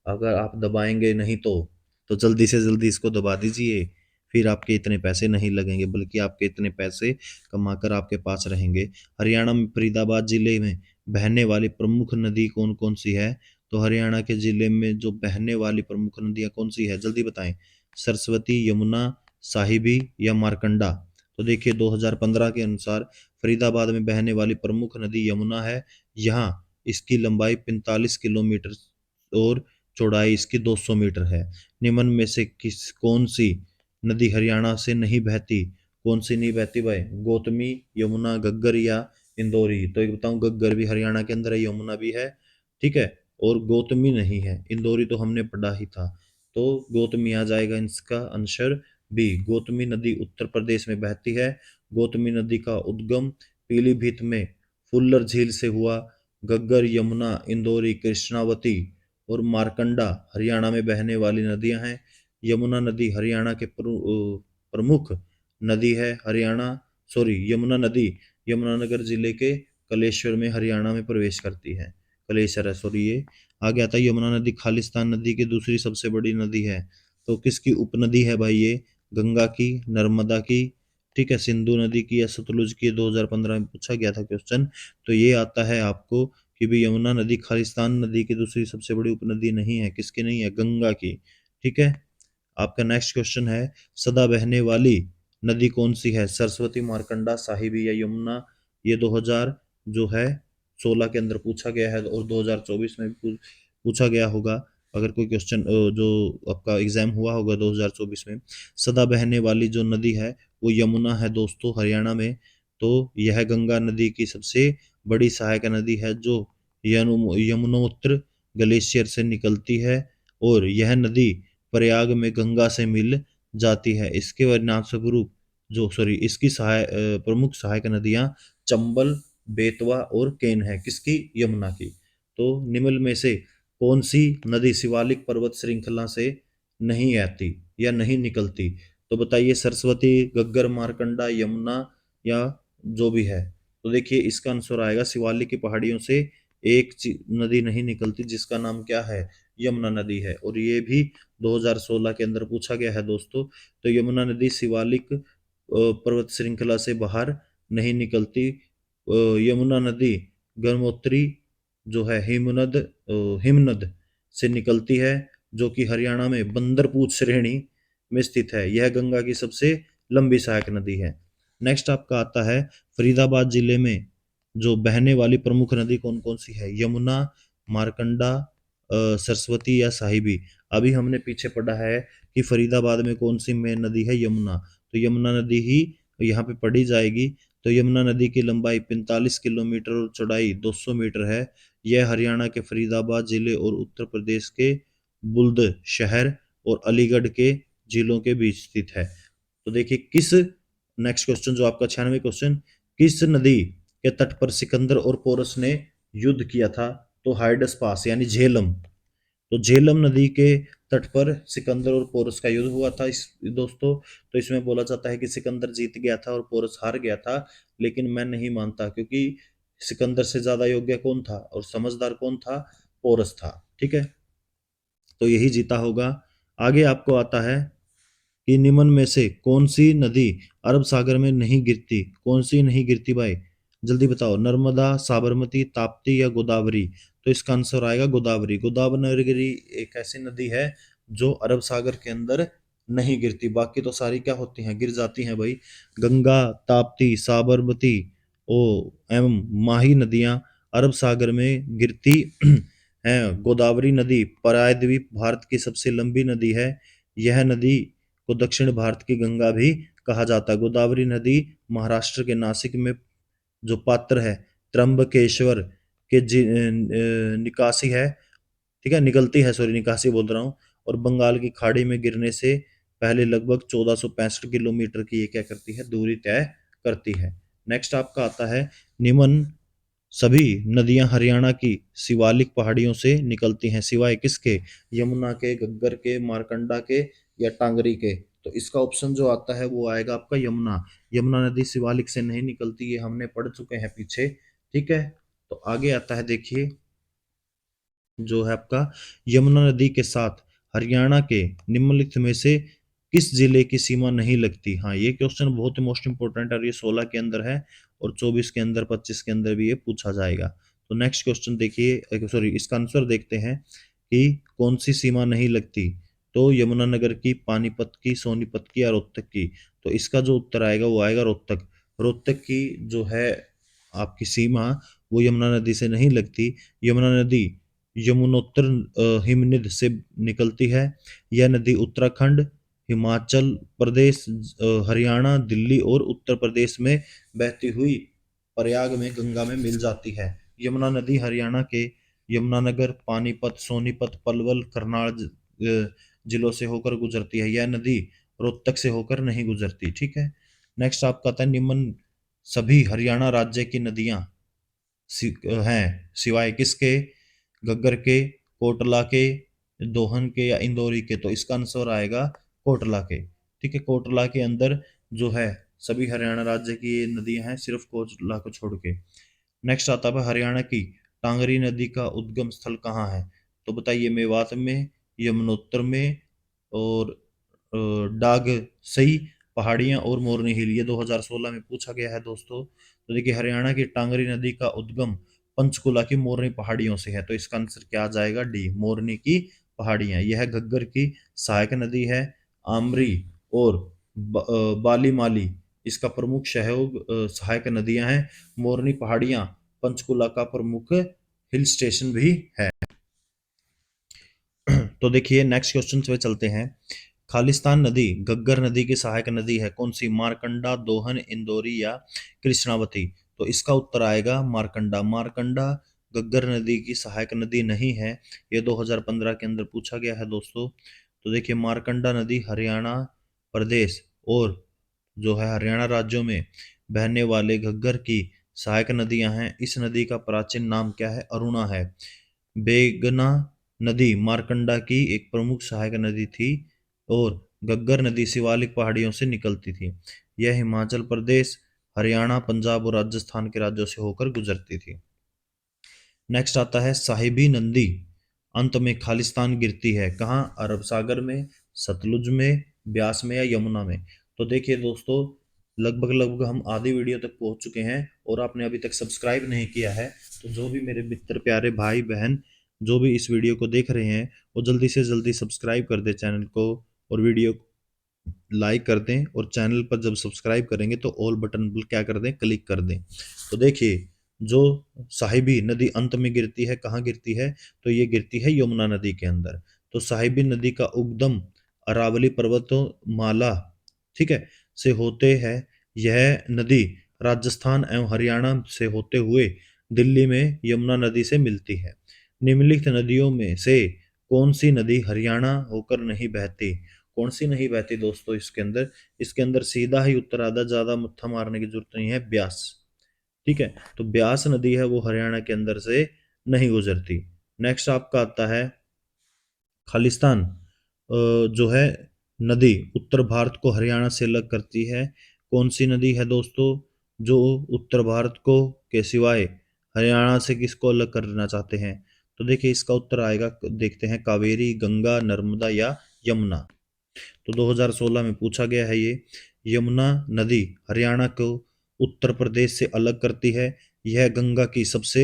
अगर आप दबाएंगे नहीं तो जल्दी से जल्दी इसको दबा दीजिए। फिर आपके इतने पैसे नहीं लगेंगे, बल्कि आपके इतने पैसे कमाकर आपके पास रहेंगे। हरियाणा में फरीदाबाद जिले में बहने वाली प्रमुख नदी कौन कौन सी है? तो हरियाणा के जिले में जो बहने वाली प्रमुख नदियां कौन सी है, जल्दी बताएं। सरस्वती, यमुना, साहिबी, या मारकंडा। तो देखिए 2015 के अनुसार फरीदाबाद में बहने वाली प्रमुख नदी यमुना है। यहाँ इसकी लंबाई 45 किलोमीटर और चौड़ाई इसकी 200 मीटर है। निम्न में से कौन सी नदी हरियाणा से नहीं बहती? कौन सी नहीं बहती भाई? गौतमी, यमुना, घग्गर, या इंदौरी। तो एक बताऊं, घग्गर भी हरियाणा के अंदर है, यमुना भी है, ठीक है, और गौतमी नहीं है। इंदौरी तो हमने पढ़ा ही था। तो गौतमी आ जाएगा इसका आंसर बी। गौतमी नदी उत्तर प्रदेश में बहती है। गौतमी नदी का उद्गम पीलीभीत में फुल्लर झील से हुआ। घग्गर, यमुना, इंदौरी, कृष्णावती और मारकंडा हरियाणा में बहने वाली नदियां हैं। यमुना नदी हरियाणा के प्रमुख नदी है। यमुना नदी यमुनानगर जिले के कलेश्वर में हरियाणा में प्रवेश करती है। कलेश्वर है, ये आगे आता है। यमुना नदी खालिस्तान नदी की दूसरी सबसे बड़ी नदी है। तो किसकी उपनदी है भाई ये? गंगा की, नर्मदा की, ठीक है, सिंधु नदी की, या सतलुज की? 2015 में पूछा गया था क्वेश्चन। तो ये आता है आपको कि भी यमुना नदी खालिस्तान नदी की दूसरी सबसे बड़ी उपनदी नहीं है। किसकी नहीं है? गंगा की। ठीक है, आपका नेक्स्ट क्वेश्चन है, सदा बहने वाली नदी कौन सी है? सरस्वती, मार्कंडा, साहिबी, या यमुना? ये 2000 जो है 16 के अंदर पूछा गया है और 2024 में भी पूछा गया होगा। अगर कोई क्वेश्चन जो आपका एग्जाम हुआ होगा 2024 में। सदा बहने वाली जो नदी है वो यमुना है दोस्तों, हरियाणा में। तो यह गंगा नदी की सबसे बड़ी सहायक नदी है जो यमुनोत्र ग्लेशियर से निकलती है। और यह नदी प्रयाग में गंगा से मिल जाती है। इसके परिणामस्वरूप इसकी प्रमुख सहायक नदियां चंबल, बेतवा और केन है। किसकी? यमुना की। तो निम्न में से कौन सी नदी शिवालिक पर्वत श्रृंखला से नहीं आती या नहीं निकलती? तो बताइए, सरस्वती, घग्गर, मारकंडा, यमुना, या जो भी है। तो देखिए इसका आंसर आएगा शिवालिक की पहाड़ियों से एक नदी नहीं निकलती जिसका नाम क्या है, यमुना नदी है। और ये भी 2016 के अंदर पूछा गया है दोस्तों। तो यमुना नदी शिवालिक पर्वत श्रृंखला से बाहर नहीं निकलती। यमुना नदी गंगोत्री जो है हिमनद से निकलती है, जो कि हरियाणा में बंदरपूछ श्रेणी में स्थित है। यह गंगा की सबसे लंबी सहायक नदी है। नेक्स्ट आपका आता है फरीदाबाद जिले में जो बहने वाली प्रमुख नदी कौन कौन सी है, यमुना, मारकंडा, सरस्वती या साहिबी। अभी हमने पीछे पढ़ा है कि फरीदाबाद में कौन सी मेन नदी है, यमुना। तो यमुना नदी ही यहाँ पे पढ़ी जाएगी। तो यमुना नदी की लंबाई 45 किलोमीटर और चौड़ाई 200 मीटर है। यह हरियाणा के फरीदाबाद जिले और उत्तर प्रदेश के बुल्द शहर और अलीगढ़ के जिलों के बीच स्थित है। तो देखिए किस, नेक्स्ट क्वेश्चन जो आपका 96 क्वेश्चन, किस नदी के तट पर सिकंदर और पोरस ने युद्ध किया था। तो हाइडस पास यानी झेलम। तो झेलम नदी के तट पर सिकंदर और पोरस का युद्ध हुआ था इस दोस्तों। तो इसमें बोला जाता है कि सिकंदर जीत गया था और पोरस हार गया था, लेकिन मैं नहीं मानता, क्योंकि सिकंदर से ज्यादा योग्य कौन था और समझदार कौन था, पोरस था। ठीक है, तो यही जीता होगा। आगे आपको आता है कि निम्न में से कौन सी नदी अरब सागर में नहीं गिरती, कौन सी नहीं गिरती भाई, जल्दी बताओ। नर्मदा, साबरमती, ताप्ती या गोदावरी। तो इसका आंसर आएगा गोदावरी। गोदावरी एक ऐसी नदी है जो अरब सागर के अंदर नहीं गिरती, बाकी तो सारी क्या होती हैं, गिर जाती हैं भाई। गंगा, ताप्ती, साबरमती ओ एवं माही नदियां अरब सागर में गिरती हैं। गोदावरी नदी प्रायद्वीप भारत की सबसे लंबी नदी है। यह नदी को दक्षिण भारत की गंगा भी कहा जाता है। गोदावरी नदी महाराष्ट्र के नासिक में जो पात्र है त्र्यंबकेश्वर के निकासी है, ठीक है, निकलती है, सॉरी निकासी बोल रहा हूँ। और बंगाल की खाड़ी में गिरने से पहले लगभग 1465 किलोमीटर की ये क्या करती है, दूरी तय करती है। नेक्स्ट आपका आता है निम्न सभी नदियां हरियाणा की शिवालिक पहाड़ियों से निकलती हैं सिवाय किसके, यमुना के, गग्गर के, मारकंडा के या टांगरी के। तो इसका ऑप्शन जो आता है वो आएगा आपका यमुना। यमुना नदी शिवालिक से नहीं निकलती, ये हमने पढ़ चुके हैं पीछे। ठीक है, तो आगे आता है देखिए जो है आपका यमुना नदी के साथ हरियाणा के निम्नलिखित में से किस जिले की सीमा नहीं लगती। हाँ, ये क्वेश्चन बहुत ही मोस्ट इंपोर्टेंट है और ये 16 के अंदर है और 24 के अंदर, 25 के अंदर भी ये पूछा जाएगा। तो नेक्स्ट क्वेश्चन देखिए, सॉरी इसका आंसर देखते हैं कि कौन सी सीमा नहीं लगती। तो यमुनानगर की, पानीपत की, सोनीपत की या रोहतक की। तो इसका जो उत्तर आएगा वो आएगा रोहतक। रोहतक की जो है आपकी सीमा वो यमुना नदी से नहीं लगती। यमुना नदी यमुनोत्तर हिमनद से निकलती है। यह नदी उत्तराखंड, हिमाचल प्रदेश, हरियाणा, दिल्ली और उत्तर प्रदेश में बहती हुई प्रयाग में गंगा में मिल जाती है। यमुना नदी हरियाणा के यमुनानगर, पानीपत, सोनीपत, पलवल, करनाल जिलों से होकर गुजरती है। यह नदी रोहतक से होकर नहीं गुजरती। ठीक है, नेक्स्ट आपका था निम्न सभी हरियाणा राज्य की नदियां हैं सिवाय किसके, गग्गर के, कोटला के, दोहन के या इंदौरी के। तो इसका आंसर आएगा कोटला के। ठीक है, कोटला के अंदर जो है सभी हरियाणा राज्य की ये नदियां हैं, सिर्फ कोटला को छोड़ के। नेक्स्ट आता है हरियाणा की टांगरी नदी का उद्गम स्थल कहाँ है। तो बताइए, मेवात में, यमुनोत्तर में और डाग सही पहाड़ियां और मोरनी हिल। ये 2016 में पूछा गया है दोस्तों। तो देखिए हरियाणा की टांगरी नदी का उद्गम पंचकुला की मोरनी पहाड़ियों से है। तो इसका आंसर क्या आ जाएगा, डी, मोरनी की पहाड़ियां। यह घग्गर की सहायक नदी है। आमरी और बाली माली इसका प्रमुख सहायक नदियां हैं। मोरनी पहाड़ियां पंचकुला का प्रमुख हिल स्टेशन भी है। तो देखिए नेक्स्ट क्वेश्चन पे चलते हैं। खालिस्तान नदी घग्गर नदी की सहायक नदी है कौन सी, मारकंडा, दोहन, इंदौरी या कृष्णावती। तो इसका उत्तर आएगा मारकंडा। मारकंडा घग्गर नदी की सहायक नदी नहीं है। ये 2015 के अंदर पूछा गया है दोस्तों। तो देखिए मारकंडा नदी हरियाणा प्रदेश और जो है हरियाणा राज्यों में बहने वाले घग्गर की सहायक नदियां हैं। इस नदी का प्राचीन नाम क्या है, अरुणा है। बेगना नदी मारकंडा की एक प्रमुख सहायक नदी थी और घग्गर नदी शिवालिक पहाड़ियों से निकलती थी। यह हिमाचल प्रदेश, हरियाणा, पंजाब और राजस्थान के राज्यों से होकर गुजरती थी। नेक्स्ट आता है साहिबी नदी अंत में खालिस्तान गिरती है कहाँ? अरब सागर में, सतलुज में, ब्यास में या यमुना में। तो देखिए दोस्तों, लगभग लगभग हम आधी वीडियो तक पहुंच चुके हैं और आपने अभी तक सब्सक्राइब नहीं किया है, तो जो भी मेरे मित्र प्यारे भाई बहन जो भी इस वीडियो को देख रहे हैं वो जल्दी से जल्दी सब्सक्राइब कर दे चैनल को, और वीडियो लाइक कर दें, और चैनल पर जब सब्सक्राइब करेंगे तो ऑल बटन पर क्या कर दें, क्लिक कर दें। तो देखिए, जो साहिबी नदी अंत में गिरती है, कहाँ गिरती है? तो ये गिरती है यमुना नदी के अंदर। तो साहिबी नदी का उद्गम अरावली पर्वतों माला, ठीक है, से होते हैं। यह नदी राजस्थान एवं हरियाणा से होते हुए दिल्ली में यमुना नदी से मिलती है। निम्नलिखित नदियों में से कौन सी नदी हरियाणा होकर नहीं बहती? कौन सी नहीं बहती दोस्तों इसके अंदर? इसके अंदर सीधा ही उत्तर आता, ज्यादा मत्था मारने की जरूरत नहीं है, ब्यास। ठीक है, तो ब्यास नदी है वो हरियाणा के अंदर से नहीं गुजरती। नेक्स्ट आपका आता है खालिस्तान जो है नदी उत्तर भारत को हरियाणा से अलग करती है। कौन सी नदी है दोस्तों जो उत्तर भारत को के सिवाय हरियाणा से किसको अलग करना चाहते हैं? तो देखिए इसका उत्तर आएगा, देखते हैं, कावेरी, गंगा, नर्मदा या यमुना। तो 2016 में पूछा गया है ये। यमुना नदी हरियाणा को उत्तर प्रदेश से अलग करती है। यह गंगा की सबसे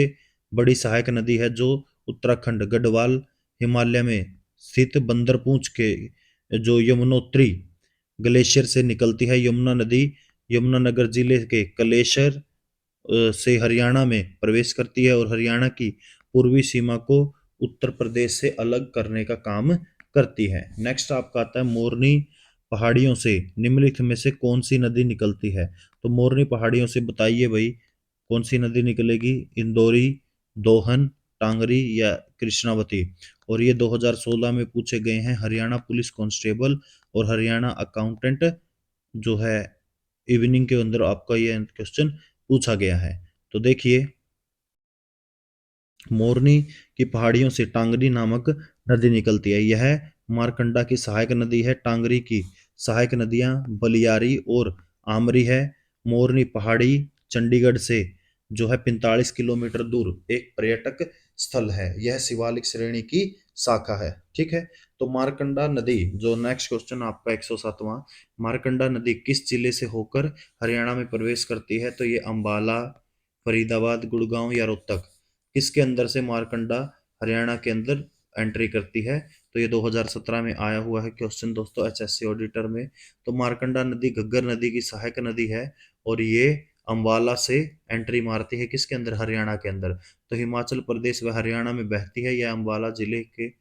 बड़ी सहायक नदी है जो उत्तराखंड गढ़वाल हिमालय में स्थित बंदरपूंछ के जो यमुनोत्री ग्लेशियर से निकलती है। यमुना नदी यमुनानगर जिले के कलेशर से हरियाणा में प्रवेश करती है और हरियाणा की पूर्वी सीमा को उत्तर प्रदेश से अलग करने का काम करती है। नेक्स्ट आपका आता है मोरनी पहाड़ियों से निम्नलिखित में से कौन सी नदी निकलती है? तो मोरनी पहाड़ियों से बताइए भाई, कौन सी नदी निकलेगी? इंदौरी, दोहन, टांगरी या कृष्णावती। और ये 2016 में पूछे गए हैं हरियाणा पुलिस कांस्टेबल और हरियाणा अकाउंटेंट जो है, इवनिंग के अंदर आपका ये क्वेश्चन पूछा गया है। तो देखिए, मोरनी की पहाड़ियों से टांगरी नामक नदी निकलती है। यह मारकंडा की सहायक नदी है। टांगरी की सहायक नदियां बलियारी और आमरी है। मोरनी पहाड़ी चंडीगढ़ से जो है 45 किलोमीटर दूर एक पर्यटक स्थल है। यह शिवालिक श्रेणी की शाखा है। ठीक है, तो मारकंडा नदी जो नेक्स्ट क्वेश्चन आपका 107वां, मारकंडा नदी किस जिले से होकर हरियाणा में प्रवेश करती है? तो ये अंबाला, फरीदाबाद, गुड़गांव या रोहतक, किसके अंदर से मारकंडा हरियाणा के अंदर एंट्री करती है? तो ये 2017 में आया हुआ है क्वेश्चन दोस्तों एचएससी ऑडिटर में। तो मारकंडा नदी घग्गर नदी की सहायक नदी है और ये अंबाला से एंट्री मारती है किसके अंदर? हरियाणा के अंदर। तो हिमाचल प्रदेश व हरियाणा में बहती है, यह अंबाला जिले के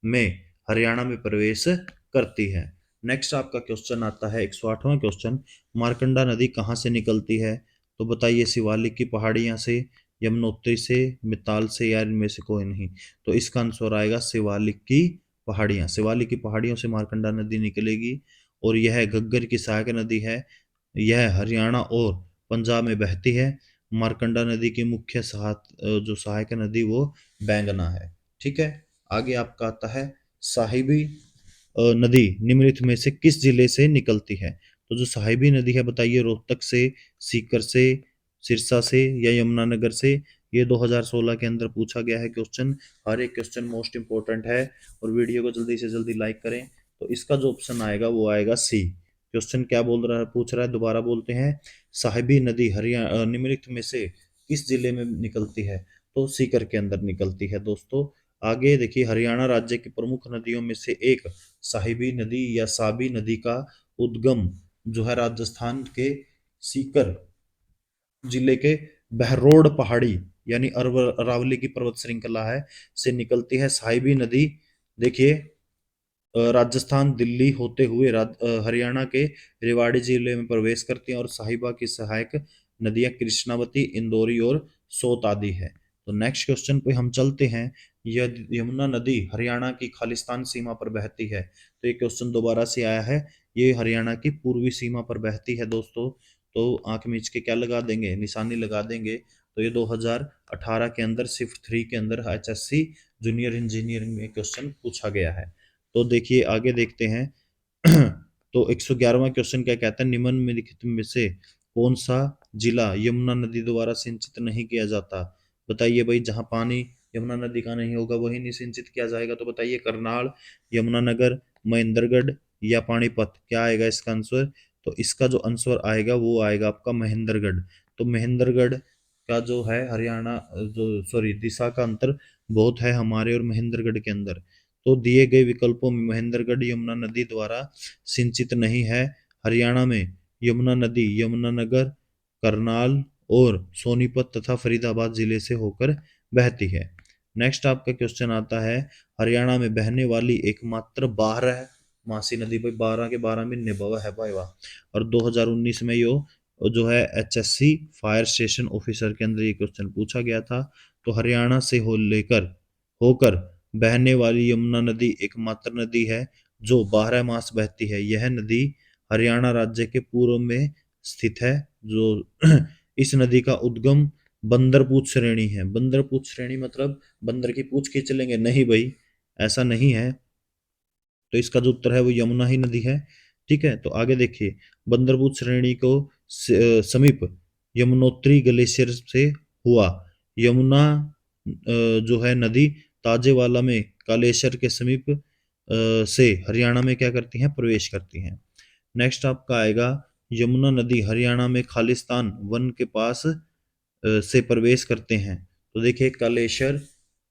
में हरियाणा में प्रवेश करती है। नेक्स्ट आपका क्वेश्चन आता है 108वां क्वेश्चन, मारकंडा नदी कहाँ से निकलती है? तो बताइए, शिवालिक की पहाड़ियां से, यमुनोत्री से, मिताल से या इनमें से कोई नहीं। तो इसका आंसर आएगा शिवालिक की पहाड़ियां। शिवालिक की पहाड़ियों से मारकंडा नदी निकलेगी और यह घग्गर की सहायक नदी है। यह हरियाणा और पंजाब में बहती है। मारकंडा नदी की मुख्य जो सहायक नदी वो बैंगना है। ठीक है, आगे आपका आता है साहिबी नदी निम्नलिखित में से किस जिले से निकलती है? तो जो साहिबी नदी है बताइए, रोहतक से, सीकर से, सिरसा से या यमुनानगर से। ये 2016 के अंदर पूछा गया है क्वेश्चन। हर एक क्वेश्चन मोस्ट इंपॉर्टेंट है और वीडियो को जल्दी से जल्दी लाइक करें। तो इसका जो ऑप्शन आएगा वो आएगा सी। क्वेश्चन क्या बोल रहा है, पूछ रहा है, दोबारा बोलते हैं। साहिबी नदी हरियाणा निम्नलिखित में से किस जिले में निकलती है? तो सीकर के अंदर निकलती है दोस्तों। आगे देखिए, हरियाणा राज्य की प्रमुख नदियों में से एक साहिबी नदी या साबी नदी का उद्गम जो है राजस्थान के सीकर जिले के बहरोड पहाड़ी यानी अरावली की पर्वत श्रृंखला है से निकलती है। साहिबी नदी देखिए राजस्थान दिल्ली होते हुए हरियाणा के रेवाड़ी जिले में प्रवेश करती हैं और साहिबा की सहायक नदियां कृष्णावती, इंदौरी और सोत आदि है। तो नेक्स्ट क्वेश्चन पे हम चलते हैं। यह यमुना नदी हरियाणा की खालिस्तान सीमा पर बहती है। तो ये क्वेश्चन दोबारा से आया है। ये हरियाणा की पूर्वी सीमा पर बहती है दोस्तों। तो आंख मीच के क्या लगा देंगे, निशानी लगा देंगे। तो ये 2018 के अंदर शिफ्ट 3 के अंदर एचएससी जूनियर इंजीनियरिंग में क्वेश्चन पूछा गया है। तो देखिए आगे देखते हैं। तो 111वां क्वेश्चन क्या कहता है, निम्नलिखित में से कौन सा जिला यमुना नदी द्वारा सिंचित नहीं किया जाता? बताइए भाई, जहाँ पानी यमुना नदी का नहीं होगा वही नहीं सिंचित किया जाएगा, तो बताइए करनाल, यमुनानगर, महेंद्रगढ़ या पानीपत, क्या आएगा इसका आंसर? तो इसका जो आंसर आएगा वो आएगा आपका महेंद्रगढ़। तो महेंद्रगढ़ का जो है हरियाणा, जो सॉरी दिशा का अंतर बहुत है हमारे और महेंद्रगढ़ के अंदर। तो दिए गए विकल्पों में महेंद्रगढ़ यमुना नदी द्वारा सिंचित नहीं है। हरियाणा में यमुना नदी यमुनानगर, करनाल और सोनीपत तथा फरीदाबाद जिले से होकर बहती है। नेक्स्ट आपका क्वेश्चन आता है, हरियाणा में बहने वाली एकमात्र 12 मासी नदी, भाई 12 के 12 महीने बवा है भाई वाह। और 2019 में यो जो है एचएससी फायर स्टेशन ऑफिसर के अंदर ये क्वेश्चन पूछा गया था। तो हरियाणा से हो लेकर होकर बहने वाली यमुना नदी एकमात्र नदी है जो 12 मास बहती है। यह नदी हरियाणा राज्य के पूर्व में स्थित है। जो इस नदी का उद्गम बंदरपूछ श्रेणी है। बंदरपूछ श्रेणी मतलब बंदर की पूछ खींच लेंगे? नहीं भाई, ऐसा नहीं है। तो इसका जो उत्तर है वो यमुना ही नदी है। ठीक है, तो आगे देखिए, बंदरपूछ श्रेणी को समीप यमुनोत्री ग्लेशियर से हुआ। यमुना जो है नदी ताजेवाला में कालेश्वर के समीप से हरियाणा में क्या करती हैं, प्रवेश करती हैं। नेक्स्ट आपका आएगा, यमुना नदी हरियाणा में खालिस्तान वन के पास से प्रवेश करते हैं। तो देखिए, कालेश्वर,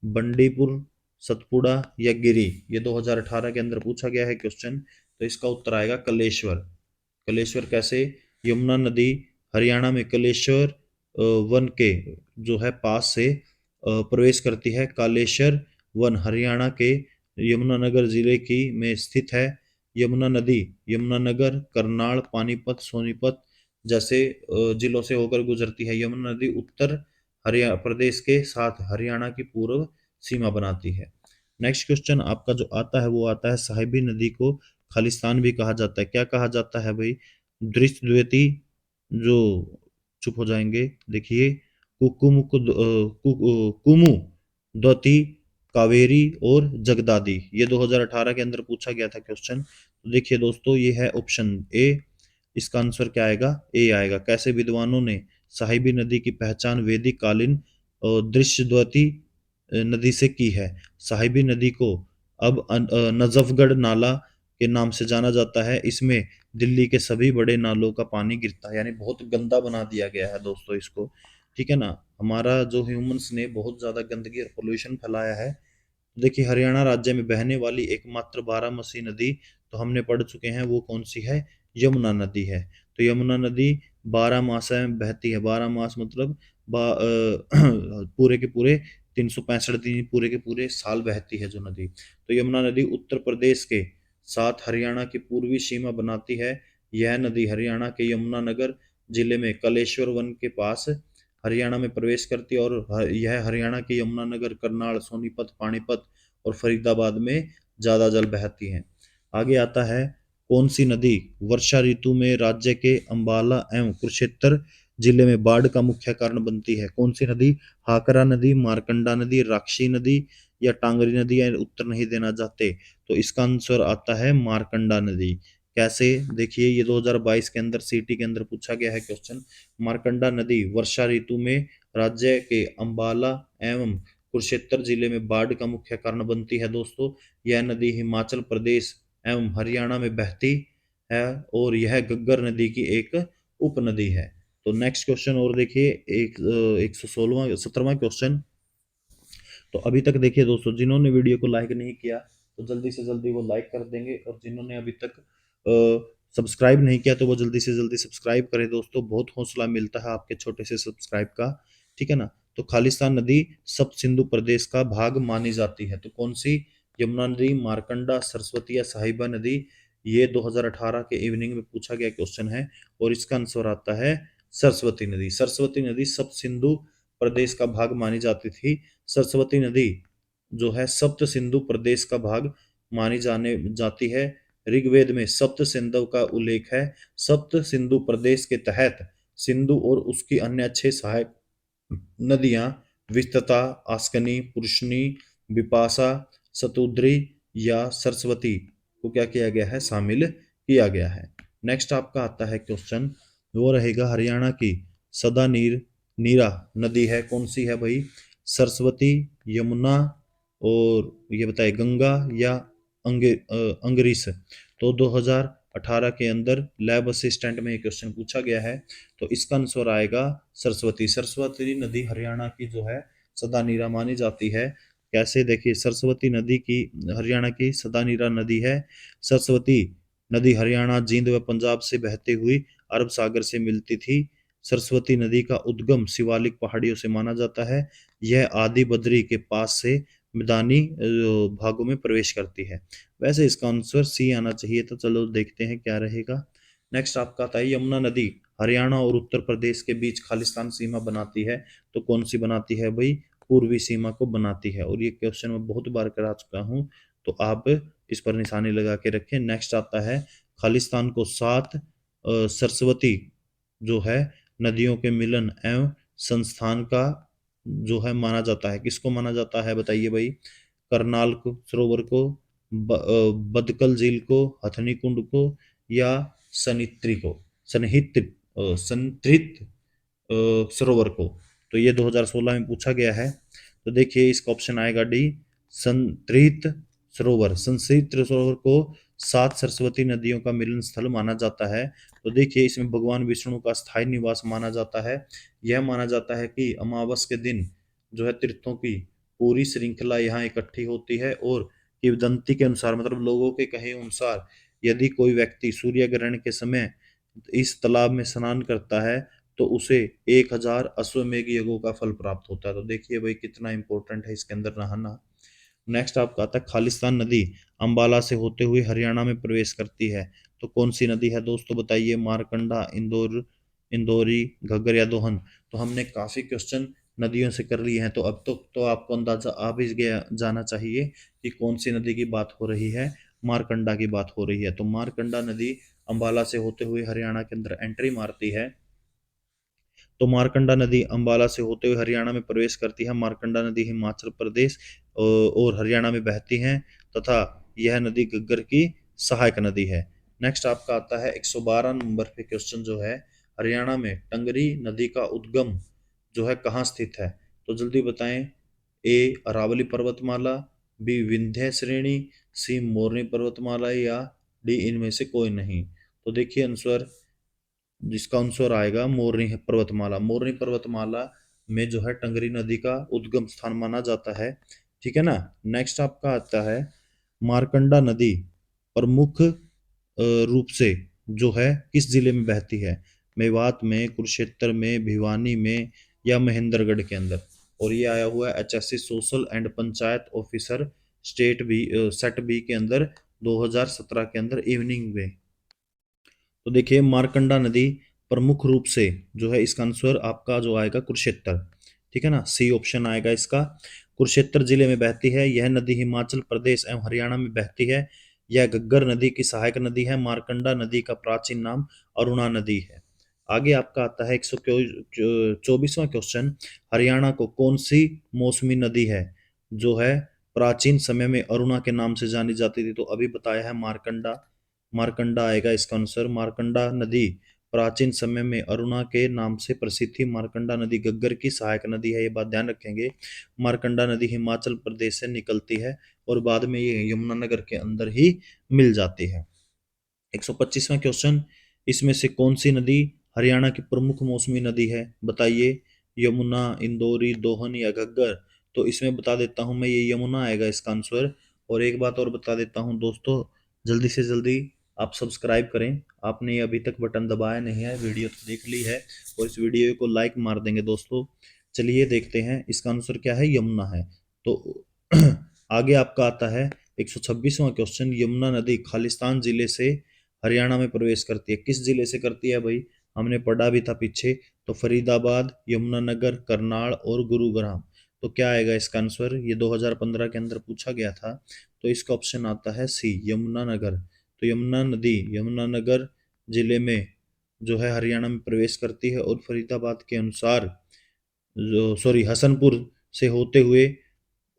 बंडीपुर, सतपुड़ा या गिरी, ये 2018 के अंदर पूछा गया है क्वेश्चन। तो इसका उत्तर आएगा कलेश्वर। कलेश्वर कैसे? यमुना नदी हरियाणा में कलेश्वर वन के जो है पास से प्रवेश करती है। कालेश्वर वन हरियाणा के यमुनानगर जिले की में स्थित है। यमुना नदी यमुनानगर, करनाल, पानीपत, सोनीपत जैसे जिलों से होकर गुजरती है। यमुना नदी उत्तर हरियाणा प्रदेश के साथ हरियाणा की पूर्व सीमा बनाती है। नेक्स्ट क्वेश्चन आपका जो आता है वो आता है, साहिबी नदी को खालिस्तान भी कहा जाता है। क्या कहा जाता है भाई? दृश्य द्वेती, जो चुप हो जाएंगे, देखिए, कुमु द्वती, कावेरी और जगदादी, ये 2018 के अंदर पूछा गया था क्वेश्चन। तो देखिए दोस्तों, ये है ऑप्शन ए। इसका आंसर क्या आएगा? ए आएगा। कैसे विद्वानों ने साहिबी नदी की पहचान वैदिक कालीन दृश्यद्वती नदी से की है। साहिबी नदी को अब नजफगढ़ नाला के नाम से जाना जाता है। इसमें दिल्ली के सभी बड़े नालों का पानी गिरता है, यानी बहुत गंदा बना दिया गया है दोस्तों इसको। ठीक है ना, हमारा जो ह्यूमंस ने बहुत ज्यादा गंदगी और पोल्यूशन फैलाया है। देखिए, हरियाणा राज्य में बहने वाली एकमात्र बारामासी नदी तो हमने पढ़ चुके हैं, वो कौन सी है? यमुना नदी है। तो यमुना नदी 12 मास में बहती है। 12 मास मतलब पूरे के पूरे 365 दिन पूरे के पूरे साल बहती है जो नदी। तो यमुना नदी उत्तर प्रदेश के साथ हरियाणा की पूर्वी सीमा बनाती है। यह नदी हरियाणा के यमुनानगर जिले में कलेश्वर वन के पास हरियाणा में प्रवेश करती है, और यह हरियाणा के यमुनानगर, करनाल, सोनीपत, पानीपत और फरीदाबाद में ज्यादा जल बहती है। आगे आता है, कौन सी नदी वर्षा ऋतु में राज्य के अंबाला एवं कुरुक्षेत्र जिले में बाढ़ का मुख्य कारण बनती है? कौन सी नदी? हाकरा नदी, मारकंडा नदी, राक्षी नदी या टांगरी नदी? या उत्तर नहीं देना चाहते? तो इसका आंसर आता है मारकंडा नदी। कैसे? देखिए, ये 2022 के अंदर सीटी के अंदर पूछा गया है क्वेश्चन। मारकंडा नदी वर्षा ऋतु में राज्य के अंबाला एवं कुरुक्षेत्र जिले में बाढ़ का मुख्य कारण बनती है दोस्तों। यह नदी हिमाचल प्रदेश एवं हरियाणा में बहती है, और यह घग्गर नदी की एक उपनदी है। तो नेक्स्ट क्वेश्चन और देखिए, एक 116वां 17वां क्वेश्चन। तो अभी तक देखिए दोस्तों, जिन्होंने वीडियो को लाइक नहीं किया तो जल्दी से जल्दी वो लाइक कर देंगे, और जिन्होंने अभी तक सब्सक्राइब नहीं किया तो वो जल्दी से जल्दी सब्सक्राइब करें दोस्तों। बहुत हौसला मिलता है आपके छोटे से सब्सक्राइब का। ठीक है ना। तो खालिस्तान नदी सप्त सिंधु प्रदेश का भाग मानी जाती है। तो कौन सी? यमुना नदी, मारकंडा, सरस्वती या साहिबा नदी? ये 2018 के इवनिंग में पूछा गया क्वेश्चन है, और इसका आंसर आता है सरस्वती नदी। सरस्वती नदी सप्त सिंधु प्रदेश का भाग मानी जाती थी। सरस्वती नदी जो है सप्त सिंधु प्रदेश का भाग मानी जाने जाती है। ऋग्वेद में सप्त सिंधु का उल्लेख है। सप्त सिंधु प्रदेश के तहत सिंधु और उसकी अन्य 6 सहायक नदियां विस्तृता, आस्कनी, पुरुषनी, विपाशा, सतुद्री या सरस्वती को क्या किया गया है? शामिल किया गया है। नेक्स्ट आपका आता है क्वेश्चन, वो रहेगा, हरियाणा की सदा नीरा नदी है, कौन सी है भाई? सरस्वती, यमुना और ये बताइए गंगा या अंगरीस। तो 2018 के अंदर लैब असिस्टेंट में ये क्वेश्चन पूछा गया है। तो इसका आंसर आएगा सरस्वती। सरस्वती नदी हरियाणा की जो है सदा नीरा मानी जाती है। कैसे, देखिए, सरस्वती नदी की हरियाणा की सदा नीरा नदी है। सरस्वती नदी हरियाणा, जींद व पंजाब से बहती हुई अरब सागर से मिलती थी। सरस्वती नदी का उद्गम शिवालिक पहाड़ियों से माना जाता है। यह आदि बद्री के पास से मैदानी भागों में प्रवेश करती है। वैसे इसका आंसर सी आना चाहिए। तो चलो देखते हैं क्या रहेगा। नेक्स्ट आपका आता है यमुना नदी हरियाणा और उत्तर प्रदेश के बीच खालिस्तान सीमा बनाती है। तो कौन सी बनाती है भाई? पूर्वी सीमा को बनाती है। और ये क्वेश्चन मैं बहुत बार करा चुका हूं, तो आप इस पर निशानी लगा के रखें। नेक्स्ट आता है खालिस्तान को सात सरस्वती जो है नदियों के मिलन एवं संस्थान का जो है माना जाता है। किसको माना जाता है बताइए भाई? करनाल को सरोवर को, बदकल झील को, हथनी कुंड को या सनित्री को, संतृत सरोवर को। तो ये 2016 में पूछा गया है। तो देखिए इसका ऑप्शन आएगा डी, संतृत सरोवर। संतृत सरोवर को सात सरस्वती नदियों का मिलन स्थल माना जाता है। तो देखिए इसमें भगवान विष्णु का स्थायी निवास माना जाता है। यह माना जाता है कि अमावस के दिन जो है तीर्थों की पूरी श्रृंखला यहाँ इकट्ठी होती है। और किंवदंती के अनुसार, मतलब लोगों के कहे अनुसार, यदि कोई व्यक्ति सूर्य ग्रहण के समय इस तालाब में स्नान करता है तो उसे 1000 अश्वमेघ यज्ञों का फल प्राप्त होता है। तो देखिए भाई कितना इंपॉर्टेंट है इसके अंदर नहाना। नेक्स्ट आपका आता है खालिस्तान नदी अंबाला से होते हुए हरियाणा में प्रवेश करती है। तो कौन सी नदी है दोस्तों बताइए? मारकंडा, इंदौरी, घग्गर या दोहन। तो हमने काफी क्वेश्चन नदियों से कर लिए हैं। तो अब तो आपको अंदाजा आ भी गया जाना चाहिए कि कौन सी नदी की बात हो रही है। मारकंडा की बात हो रही है। तो मारकंडा नदी अंबाला से होते हुए हरियाणा के अंदर एंट्री मारती है। तो मारकंडा नदी अंबाला से होते हुए हरियाणा में प्रवेश करती है। मारकंडा नदी हिमाचल प्रदेश और हरियाणा में बहती है तथा यह नदी घग्गर की सहायक नदी है। नेक्स्ट आपका आता है 112 नंबर पे क्वेश्चन जो है, हरियाणा में टंगरी नदी का उद्गम जो है कहाँ स्थित है? तो जल्दी बताएं। ए अरावली पर्वतमाला, बी विंध्य श्रेणी, सी मोरनी पर्वतमाला या डी इनमें से कोई नहीं। तो देखिए आंसर, जिसका आंसर आएगा मोरनी पर्वतमाला। मोरनी पर्वतमाला में जो है टंगरी नदी का उद्गम स्थान माना जाता है। ठीक है ना। नेक्स्ट आपका आता है मारकंडा नदी प्रमुख रूप से जो है किस जिले में बहती है? मेवात में, कुरुक्षेत्र में, भिवानी में या महेंद्रगढ़ के अंदर। और ये आया हुआ है HSC social and panchayat officer state B set B के अंदर 2017 के अंदर इवनिंग में। तो देखिए मारकंडा नदी प्रमुख रूप से जो है इसका आंसर आपका जो आएगा कुरुक्षेत्र। ठीक है ना, सी ऑप्शन आएगा इसका। कुरुक्षेत्र जिले में बहती है यह नदी, हिमाचल प्रदेश एवं हरियाणा में बहती है। यह घग्गर नदी की सहायक नदी है। मारकंडा नदी का प्राचीन नाम अरुणा नदी है। आगे आपका आता है 124वां क्वेश्चन, हरियाणा को कौन सी मौसमी नदी है जो है प्राचीन समय में अरुणा के नाम से जानी जाती थी? तो अभी बताया है मारकंडा। मारकंडा आएगा इसका आंसर। मारकंडा नदी प्राचीन समय में अरुणा के नाम से प्रसिद्ध थी। मारकंडा नदी घग्गर की सहायक नदी है, ये बात ध्यान रखेंगे। मारकंडा नदी हिमाचल प्रदेश से निकलती है और बाद में ये यमुनानगर के अंदर ही मिल जाती है। 125वां क्वेश्चन, इसमें से कौन सी नदी हरियाणा की प्रमुख मौसमी नदी है? बताइए, यमुना, इंदौरी, दोहन या घग्गर। तो इसमें बता देता हूं मैं, ये यमुना आएगा इसका आंसर। और एक बात और बता देता हूं दोस्तों, जल्दी से जल्दी आप सब्सक्राइब करें। आपने अभी तक बटन दबाया नहीं है, वीडियो तो देख ली है और इस वीडियो को लाइक मार देंगे दोस्तों। चलिए देखते हैं इसका आंसर क्या है। यमुना है। तो आगे आपका आता है 126वां क्वेश्चन, यमुना नदी खालिस्तान जिले से हरियाणा में प्रवेश करती है। किस जिले से करती है भाई? हमने पढ़ा भी था पीछे। तो फरीदाबाद, यमुनानगर, करनाल और गुरुग्राम। तो क्या आएगा इसका आंसर? ये 2015 के अंदर पूछा गया था। तो इसका ऑप्शन आता है सी, यमुनानगर। तो यमुना नदी यमुनानगर जिले में जो है हरियाणा में प्रवेश करती है और फरीदाबाद के अनुसार, जो सॉरी हसनपुर से होते हुए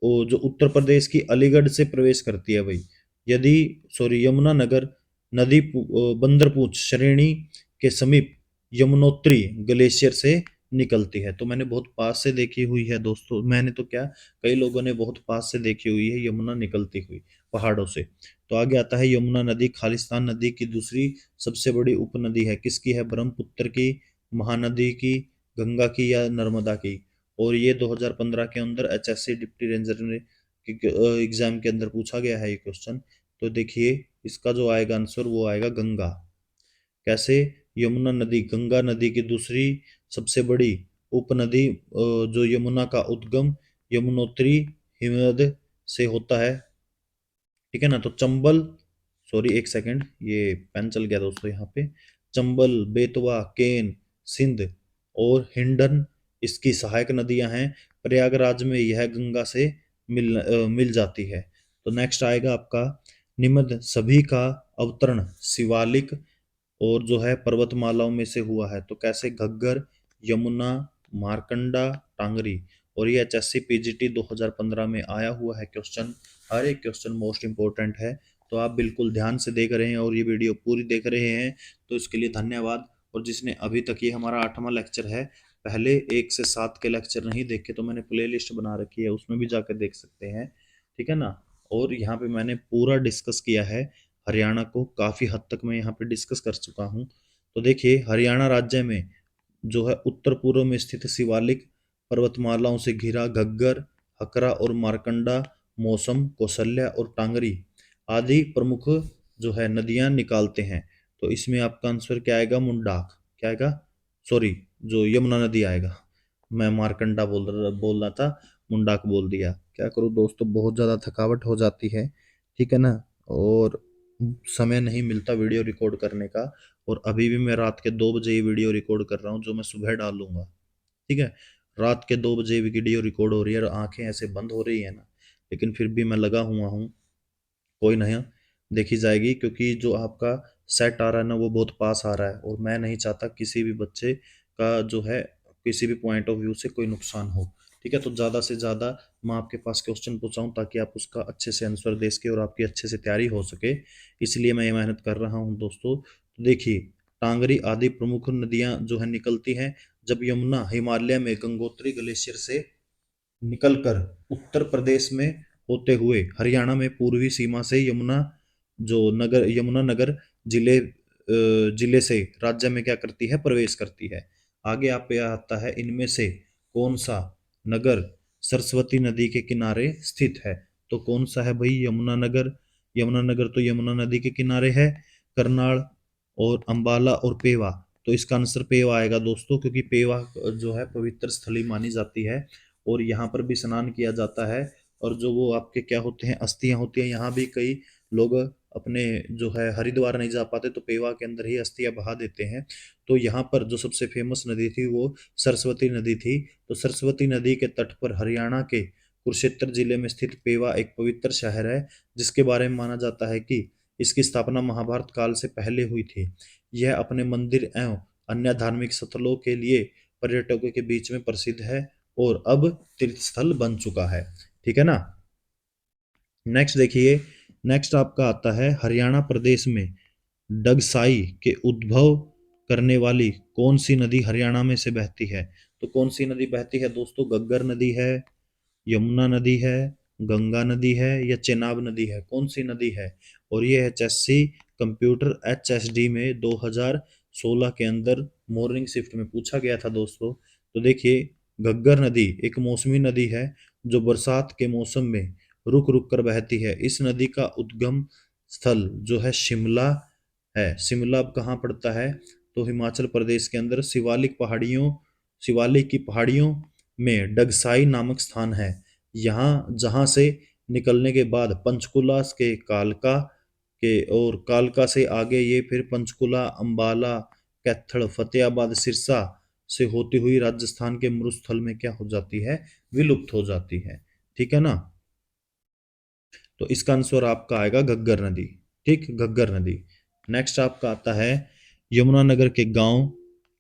वो जो उत्तर प्रदेश की अलीगढ़ से प्रवेश करती है भाई। यदि यमुनानगर नदी बंदरपूछ श्रेणी के समीप यमुनोत्री ग्लेशियर से निकलती है। तो मैंने बहुत पास से देखी हुई है दोस्तों, मैंने तो क्या, कई लोगों ने बहुत पास से देखी हुई है यमुना निकलती हुई पहाड़ों से। तो आगे आता है यमुना नदी खालिस्तान नदी की दूसरी सबसे बड़ी उपनदी है। किसकी है? ब्रह्मपुत्र की, महानदी की, गंगा की या नर्मदा की? और ये 2015 के अंदर एचएससी डिप्टी रेंजर ने एग्जाम के अंदर पूछा गया है ये क्वेश्चन। तो देखिए इसका जो आएगा आंसर वो आएगा गंगा। कैसे? यमुना नदी गंगा नदी की दूसरी सबसे बड़ी उपनदी, जो यमुना का उद्गम यमुनोत्री हिमनद से होता है। ठीक है ना? तो चंबल, सॉरी एक सेकंड, ये पेन चल गया दोस्तों यहाँ पे। चंबल, बेतवा, केन, सिंध और हिंडन इसकी सहायक नदियां हैं। प्रयागराज में यह गंगा से मिल जाती है। तो नेक्स्ट आएगा आपका निम्न सभी का अवतरण शिवालिक और जो है पर्वतमालाओं में से हुआ है। तो कैसे? घग्गर, यमुना, मारकंडा, टांगरी। और ये एचएससी पीजीटी 2015 में आया हुआ है क्वेश्चन। हर एक क्वेश्चन मोस्ट इंपॉर्टेंट है। तो आप बिल्कुल ध्यान से देख रहे हैं और ये वीडियो पूरी देख रहे हैं, तो इसके लिए धन्यवाद। और जिसने अभी तक, ये हमारा 8वां लेक्चर है, पहले 1 से 7 के लेक्चर नहीं देखे तो मैंने प्ले लिस्ट बना रखी है, उसमें भी जाकर देख सकते हैं। ठीक है ना? और यहाँ पे मैंने पूरा डिस्कस किया है हरियाणा को, काफ़ी हद तक मैं यहाँ पे डिस्कस कर चुका हूँ। तो देखिए हरियाणा राज्य में जो है उत्तर पूर्व में स्थित शिवालिक पर्वतमालाओं से घिरा घग्गर, हकरा और मारकंडा, मौसम, कौशल्या और टांगरी आदि प्रमुख जो है नदियां निकालते हैं। तो इसमें आपका आंसर क्या आएगा? मुंडाक। क्या आएगा? सॉरी, जो यमुना नदी आएगा। मैं मारकंडा बोल रहा था, मुंडाक बोल दिया। क्या करूँ दोस्तों, बहुत ज़्यादा थकावट हो जाती है। ठीक है ना? और समय नहीं मिलता वीडियो रिकॉर्ड करने का। और अभी भी मैं रात के 2 बजे ये वीडियो रिकॉर्ड कर रहा हूँ, जो मैं सुबह डालूंगा। ठीक है? रात के 2 बजे वीडियो रिकॉर्ड हो रही है और आंखें ऐसे बंद हो रही है ना, लेकिन फिर भी मैं लगा हुआ हूँ। कोई नहीं, देखी जाएगी, क्योंकि जो आपका सेट आ रहा है ना वो बहुत पास आ रहा है, और मैं नहीं चाहता किसी भी बच्चे का जो है किसी भी पॉइंट ऑफ व्यू से कोई नुकसान हो। ठीक है? तो ज़्यादा से ज़्यादा मैं आपके पास क्वेश्चन पूछाऊँ ताकि आप उसका अच्छे से आंसर दे सके और आपकी अच्छे से तैयारी हो सके, इसलिए मैं ये मेहनत कर रहा हूँ दोस्तों। तो देखिए टांगरी आदि प्रमुख नदियाँ जो है निकलती हैं जब यमुना हिमालय में गंगोत्री ग्लेशियर से निकलकर उत्तर प्रदेश में होते हुए हरियाणा में पूर्वी सीमा से यमुना नगर जिले से राज्य में क्या करती है? प्रवेश करती है। आगे आप पे आता है इनमें से कौन सा नगर सरस्वती नदी के किनारे स्थित है? तो कौन सा है भाई? यमुना नगर। यमुना नगर तो यमुना नदी के किनारे है। करनाल और अंबाला और पेवा। तो इसका आंसर पेवा आएगा दोस्तों, क्योंकि पेवा जो है पवित्र स्थली मानी जाती है और यहाँ पर भी स्नान किया जाता है। और जो वो आपके क्या होते हैं, अस्थियां होती हैं, यहाँ भी कई लोग अपने जो है हरिद्वार नहीं जा पाते तो पेवा के अंदर ही अस्थियां बहा देते हैं। तो यहाँ पर जो सबसे फेमस नदी थी वो सरस्वती नदी थी। तो सरस्वती नदी के तट पर हरियाणा के कुरुक्षेत्र जिले में स्थित पेवा एक पवित्र शहर है, जिसके बारे में माना जाता है कि इसकी स्थापना महाभारत काल से पहले हुई थी। यह अपने मंदिर एवं अन्य धार्मिक स्थलों के लिए पर्यटकों के बीच में प्रसिद्ध है और अब तीर्थ स्थल बन चुका है। ठीक है ना? नेक्स्ट देखिए, नेक्स्ट आपका आता है हरियाणा प्रदेश में डगसाई के उद्भव करने वाली कौन सी नदी हरियाणा में से बहती है? तो कौन सी नदी बहती है दोस्तों? घग्गर नदी है, यमुना नदी है, गंगा नदी है या चेनाब नदी है? कौन सी नदी है? और ये एचएससी कंप्यूटर एचएसडी में 2016 के अंदर मॉर्निंग शिफ्ट में पूछा गया था दोस्तों। तो देखिए घग्गर नदी एक मौसमी नदी है जो बरसात के मौसम में रुक रुक कर बहती है। इस नदी का उद्गम स्थल जो है शिमला है। शिमला अब कहाँ पड़ता है? तो हिमाचल प्रदेश के अंदर शिवालिक की पहाड़ियों में डगसाई नामक स्थान है। यहाँ जहाँ से निकलने के बाद पंचकुला के कालका के और कालका से आगे ये फिर पंचकुला, अंबाला, कैथल, फतेहाबाद, सिरसा से होती हुई राजस्थान के मरुस्थल में क्या हो जाती है? विलुप्त हो जाती है। ठीक है ना? तो इसका आंसर आपका आएगा घग्गर नदी। ठीक, घग्गर नदी। नेक्स्ट आपका आता है यमुनानगर के गांव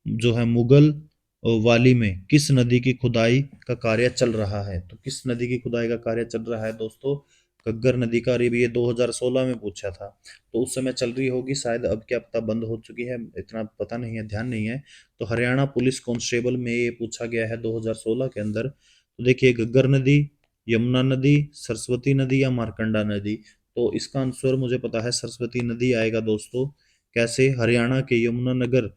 जो है मुगल वाली में किस नदी की खुदाई का कार्य चल रहा है? तो किस नदी की खुदाई का कार्य चल रहा है दोस्तों? घग्गर नदी का, और ये 2016 में पूछा था, तो उस समय चल रही होगी शायद, अब क्या पता बंद हो चुकी है, इतना पता नहीं है, ध्यान नहीं है। तो हरियाणा पुलिस कांस्टेबल में ये पूछा गया है 2016 के अंदर। तो देखिए, घग्गर नदी, यमुना नदी, सरस्वती नदी या मारकंडा नदी। तो इसका आंसर मुझे पता है सरस्वती नदी आएगा दोस्तों। कैसे? हरियाणा के यमुनानगर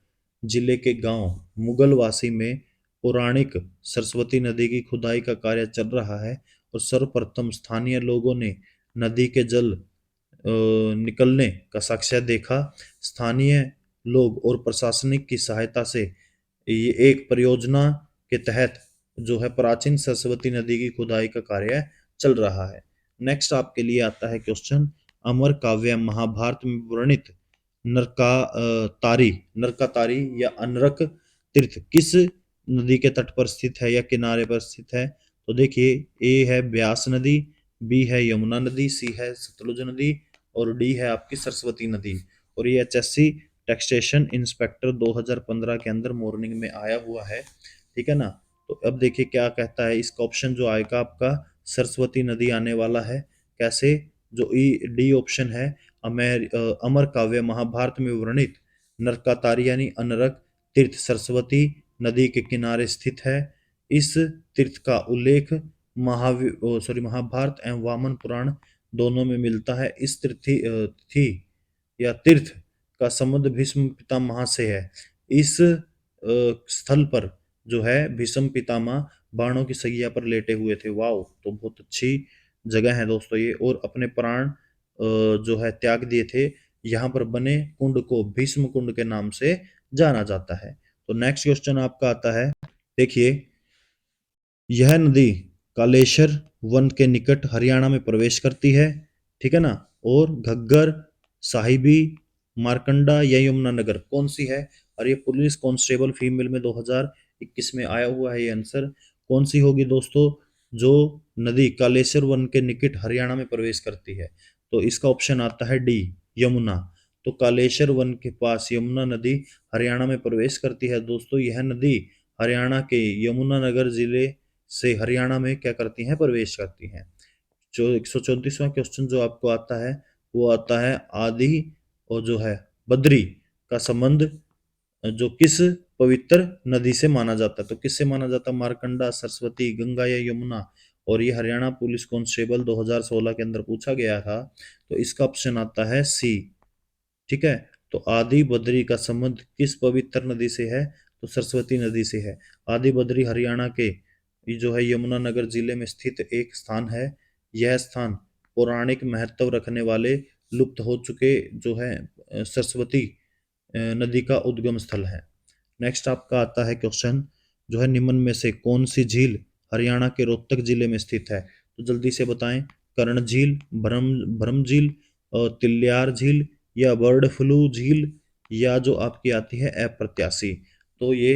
जिले के गांव मुगलवासी में पौराणिक सरस्वती नदी की खुदाई का कार्य चल रहा है, और सर्वप्रथम स्थानीय लोगों ने नदी के जल निकलने का साक्ष्य देखा। स्थानीय लोग और प्रशासनिक की सहायता से ये एक परियोजना के तहत जो है प्राचीन सरस्वती नदी की खुदाई का कार्य चल रहा है। नेक्स्ट आपके लिए आता है क्वेश्चन, अमर काव्य महाभारत में वर्णित नरकातारी या अनरक तीर्थ किस नदी के तट पर स्थित है या किनारे पर स्थित है? तो देखिए, ए है ब्यास नदी, बी है यमुना नदी, सी है सतलुज नदी, और डी है आपकी सरस्वती नदी। और ये एचएससी टैक्सेशन इंस्पेक्टर 2015 के अंदर मॉर्निंग में आया हुआ है, ठीक है ना। तो अब देखिए क्या कहता है, इसका ऑप्शन जो आएगा आपका सरस्वती नदी आने वाला है। कैसे? जो ई डी ऑप्शन है, अमर काव्य महाभारत में वर्णित नरकातारी यानी अनरक तीर्थ सरस्वती नदी के किनारे स्थित है। इस तीर्थ का उल्लेख महाभारत एवं वामन पुराण दोनों में मिलता है। इस थी या तीर्थ का संबंध भीष्म पितामह से है। इस स्थल पर जो है भीष्म पितामह बाणों की सैया पर लेटे हुए थे। वाओ, तो बहुत अच्छी जगह है दोस्तों ये, और अपने प्राण जो है त्याग दिए थे। यहाँ पर बने कुंड को भीष्म कुंड के नाम से जाना जाता है। तो नेक्स्ट क्वेश्चन आपका आता है, देखिए, यह नदी कालेश्वर वन के निकट हरियाणा में प्रवेश करती है, ठीक है ना। और घग्गर, साहिबी, मारकंडा या यमुनानगर कौन सी है? और ये पुलिस कांस्टेबल फीमेल में 2021 में आया हुआ है ये आंसर। कौन सी होगी दोस्तों? जो नदी कालेश्वर वन के निकट हरियाणा में प्रवेश करती है, तो इसका ऑप्शन आता है डी, यमुना। तो कालेश्वर वन के पास यमुना नदी हरियाणा में प्रवेश करती है दोस्तों। यह नदी हरियाणा के यमुनानगर जिले से हरियाणा में क्या करती हैं? प्रवेश करती हैं। जो 134वां क्वेश्चन जो आपको आता है, वो आता है आदि और जो है बद्री का संबंध जो किस पवित्र नदी से माना जाता है? तो किससे माना जाता है? मारकंडा, सरस्वती, गंगा या यमुना? और ये हरियाणा पुलिस कांस्टेबल 2016 के अंदर पूछा गया था, तो इसका ऑप्शन आता है सी, ठीक है। तो आदि बद्री का संबंध किस पवित्र नदी से है? तो सरस्वती नदी से है। आदि बद्री हरियाणा के ये जो है यमुनानगर जिले में स्थित एक स्थान है। यह स्थान पौराणिक महत्व रखने वाले लुप्त हो चुके जो है सरस्वती नदी का उद्गम स्थल है। नेक्स्ट आपका आता है क्वेश्चन, जो है निम्न में से कौन सी झील हरियाणा के रोहतक जिले में स्थित है? तो जल्दी से बताएं। कर्ण झील, भ्रम भ्रम झील, तिल्यार झील या बर्ड फ्लू झील, या जो आपकी आती है अप्रत्याशी। तो ये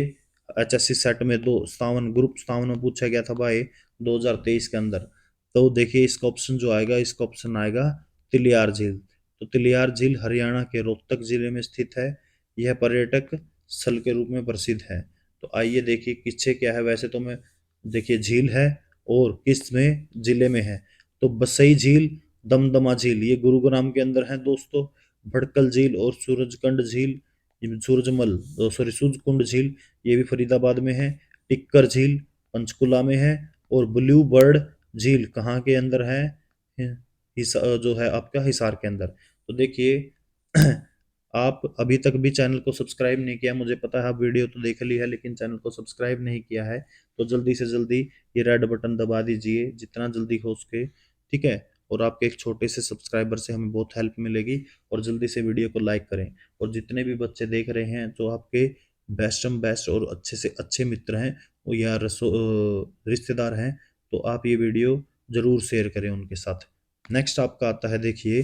एचएससी सेट में 257 ग्रुप 57 में पूछा गया था भाई 2023 के अंदर। तो देखिए इसका ऑप्शन जो आएगा, इसका ऑप्शन आएगा तिलियार झील। तो तिलियार झील हरियाणा के रोहतक जिले में स्थित है। यह पर्यटक स्थल के रूप में प्रसिद्ध है। तो आइए देखिए किससे क्या है। वैसे तो मैं देखिए झील है और किस में जिले में है, तो बसई झील, दमदमा झील ये गुरुग्राम के अंदर है दोस्तों। भड़कल झील और सूरजकुंड झील, सूरजमल सॉरी सूरजकुंड झील ये भी फरीदाबाद में है। टिक्कर झील पंचकुला में है। और ब्लू बर्ड झील कहाँ के अंदर है? जो है आपका हिसार के अंदर। तो देखिए आप अभी तक भी चैनल को सब्सक्राइब नहीं किया, मुझे पता है आप वीडियो तो देख ली है लेकिन चैनल को सब्सक्राइब नहीं किया है, तो जल्दी से जल्दी ये रेड बटन दबा दीजिए जितना जल्दी हो सके, ठीक है। और आपके एक छोटे से सब्सक्राइबर से हमें बहुत हेल्प मिलेगी। और जल्दी से वीडियो को लाइक करें। और जितने भी बच्चे देख रहे हैं जो आपके बेस्ट और अच्छे से अच्छे मित्र हैं वो या रिश्तेदार हैं, तो आप ये वीडियो जरूर शेयर करें उनके साथ। नेक्स्ट आपका आता है, देखिए,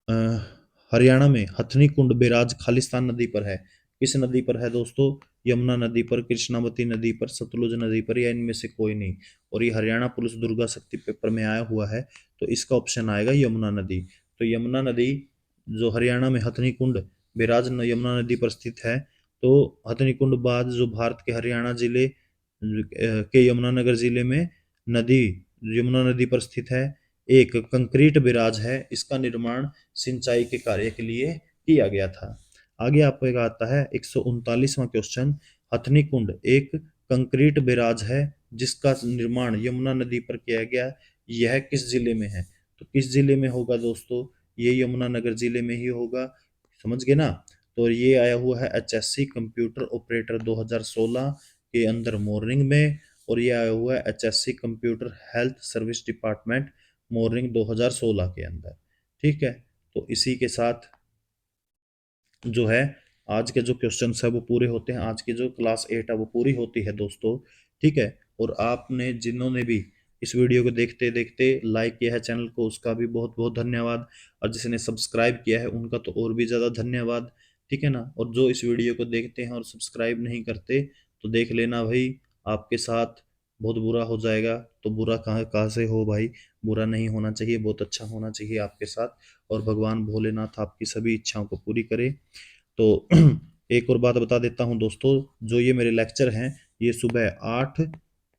अ, हरियाणा में हथनी कुंड बैराज खालिस्तान नदी पर है। किस नदी पर है दोस्तों? यमुना नदी पर, कृष्णावती नदी पर, सतलुज नदी पर, या इनमें से कोई नहीं। और ये हरियाणा पुलिस दुर्गा शक्ति पेपर में आया हुआ है, तो इसका ऑप्शन आएगा यमुना नदी। तो यमुना नदी जो हरियाणा में हथनी कुंड बैराज यमुना नदी पर स्थित है। तो हथनी कुंड बाद जो भारत के हरियाणा जिले के यमुनानगर जिले में नदी यमुना नदी पर स्थित है। एक कंक्रीट बैराज है, इसका निर्माण सिंचाई के कार्य के लिए किया गया था। आगे आपको एक आता है 139वां क्वेश्चन, हथनी कुंड एक कंक्रीट बैराज है जिसका निर्माण यमुना नदी पर किया गया, यह किस जिले में है? तो किस जिले में होगा दोस्तों? ये यमुनानगर जिले में ही होगा, समझ गए ना। तो ये आया हुआ है HSC कंप्यूटर ऑपरेटर 2016 के अंदर मॉर्निंग में, और ये आया हुआ है HSC computer health service department morning 2016 के अंदर। ठीक है, तो इसी के साथ जो है आज के जो क्वेश्चन है वो पूरे होते हैं, आज की जो क्लास 8 है वो पूरी होती है दोस्तों। ठीक है, और आपने जिन्होंने भी इस वीडियो को देखते देखते लाइक किया है चैनल को, उसका भी बहुत बहुत धन्यवाद, और जिसने सब्सक्राइब किया है उनका तो और भी ज़्यादा धन्यवाद। ठीक है ना, और जो इस वीडियो को देखते हैं और सब्सक्राइब नहीं करते तो देख लेना भाई, आपके साथ बहुत बुरा हो जाएगा। तो बुरा कहाँ कहाँ से हो भाई, बुरा नहीं होना चाहिए, बहुत अच्छा होना चाहिए आपके साथ, और भगवान भोलेनाथ आपकी सभी इच्छाओं को पूरी करे। तो एक और बात बता देता हूँ दोस्तों, जो ये मेरे लेक्चर हैं ये सुबह 8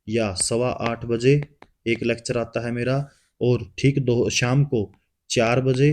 या सवा 8 बजे एक लेक्चर आता है मेरा, और ठीक दो शाम को 4 बजे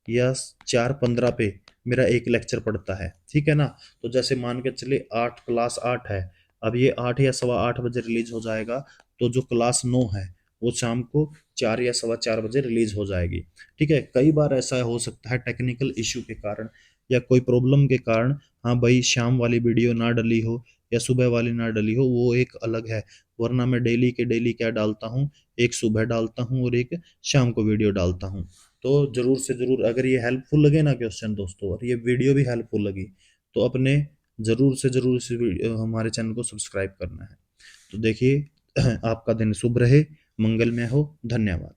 या 4:15 पे मेरा एक लेक्चर पड़ता है। ठीक है ना, तो जैसे मान के चले क्लास 8 है, अब ये 8 या सवा 8 बजे रिलीज हो जाएगा, तो जो क्लास 9 है वो शाम को 4 या सवा 4 बजे रिलीज हो जाएगी। ठीक है, कई बार ऐसा हो सकता है टेक्निकल इश्यू के कारण या कोई प्रॉब्लम के कारण, हाँ भाई, शाम वाली वीडियो ना डली हो या सुबह वाली ना डली हो, वो एक अलग है। वरना मैं डेली के डेली क्या डालता हूँ, एक सुबह डालता हूँ और एक शाम को वीडियो डालता हूँ। तो जरूर से जरूर अगर ये हेल्पफुल लगे ना क्वेश्चन दोस्तों, और ये वीडियो भी हेल्पफुल लगी, तो अपने जरूर से जरूर हमारे चैनल को सब्सक्राइब करना है। तो देखिए आपका दिन शुभ रहे, मंगलमय हो, धन्यवाद।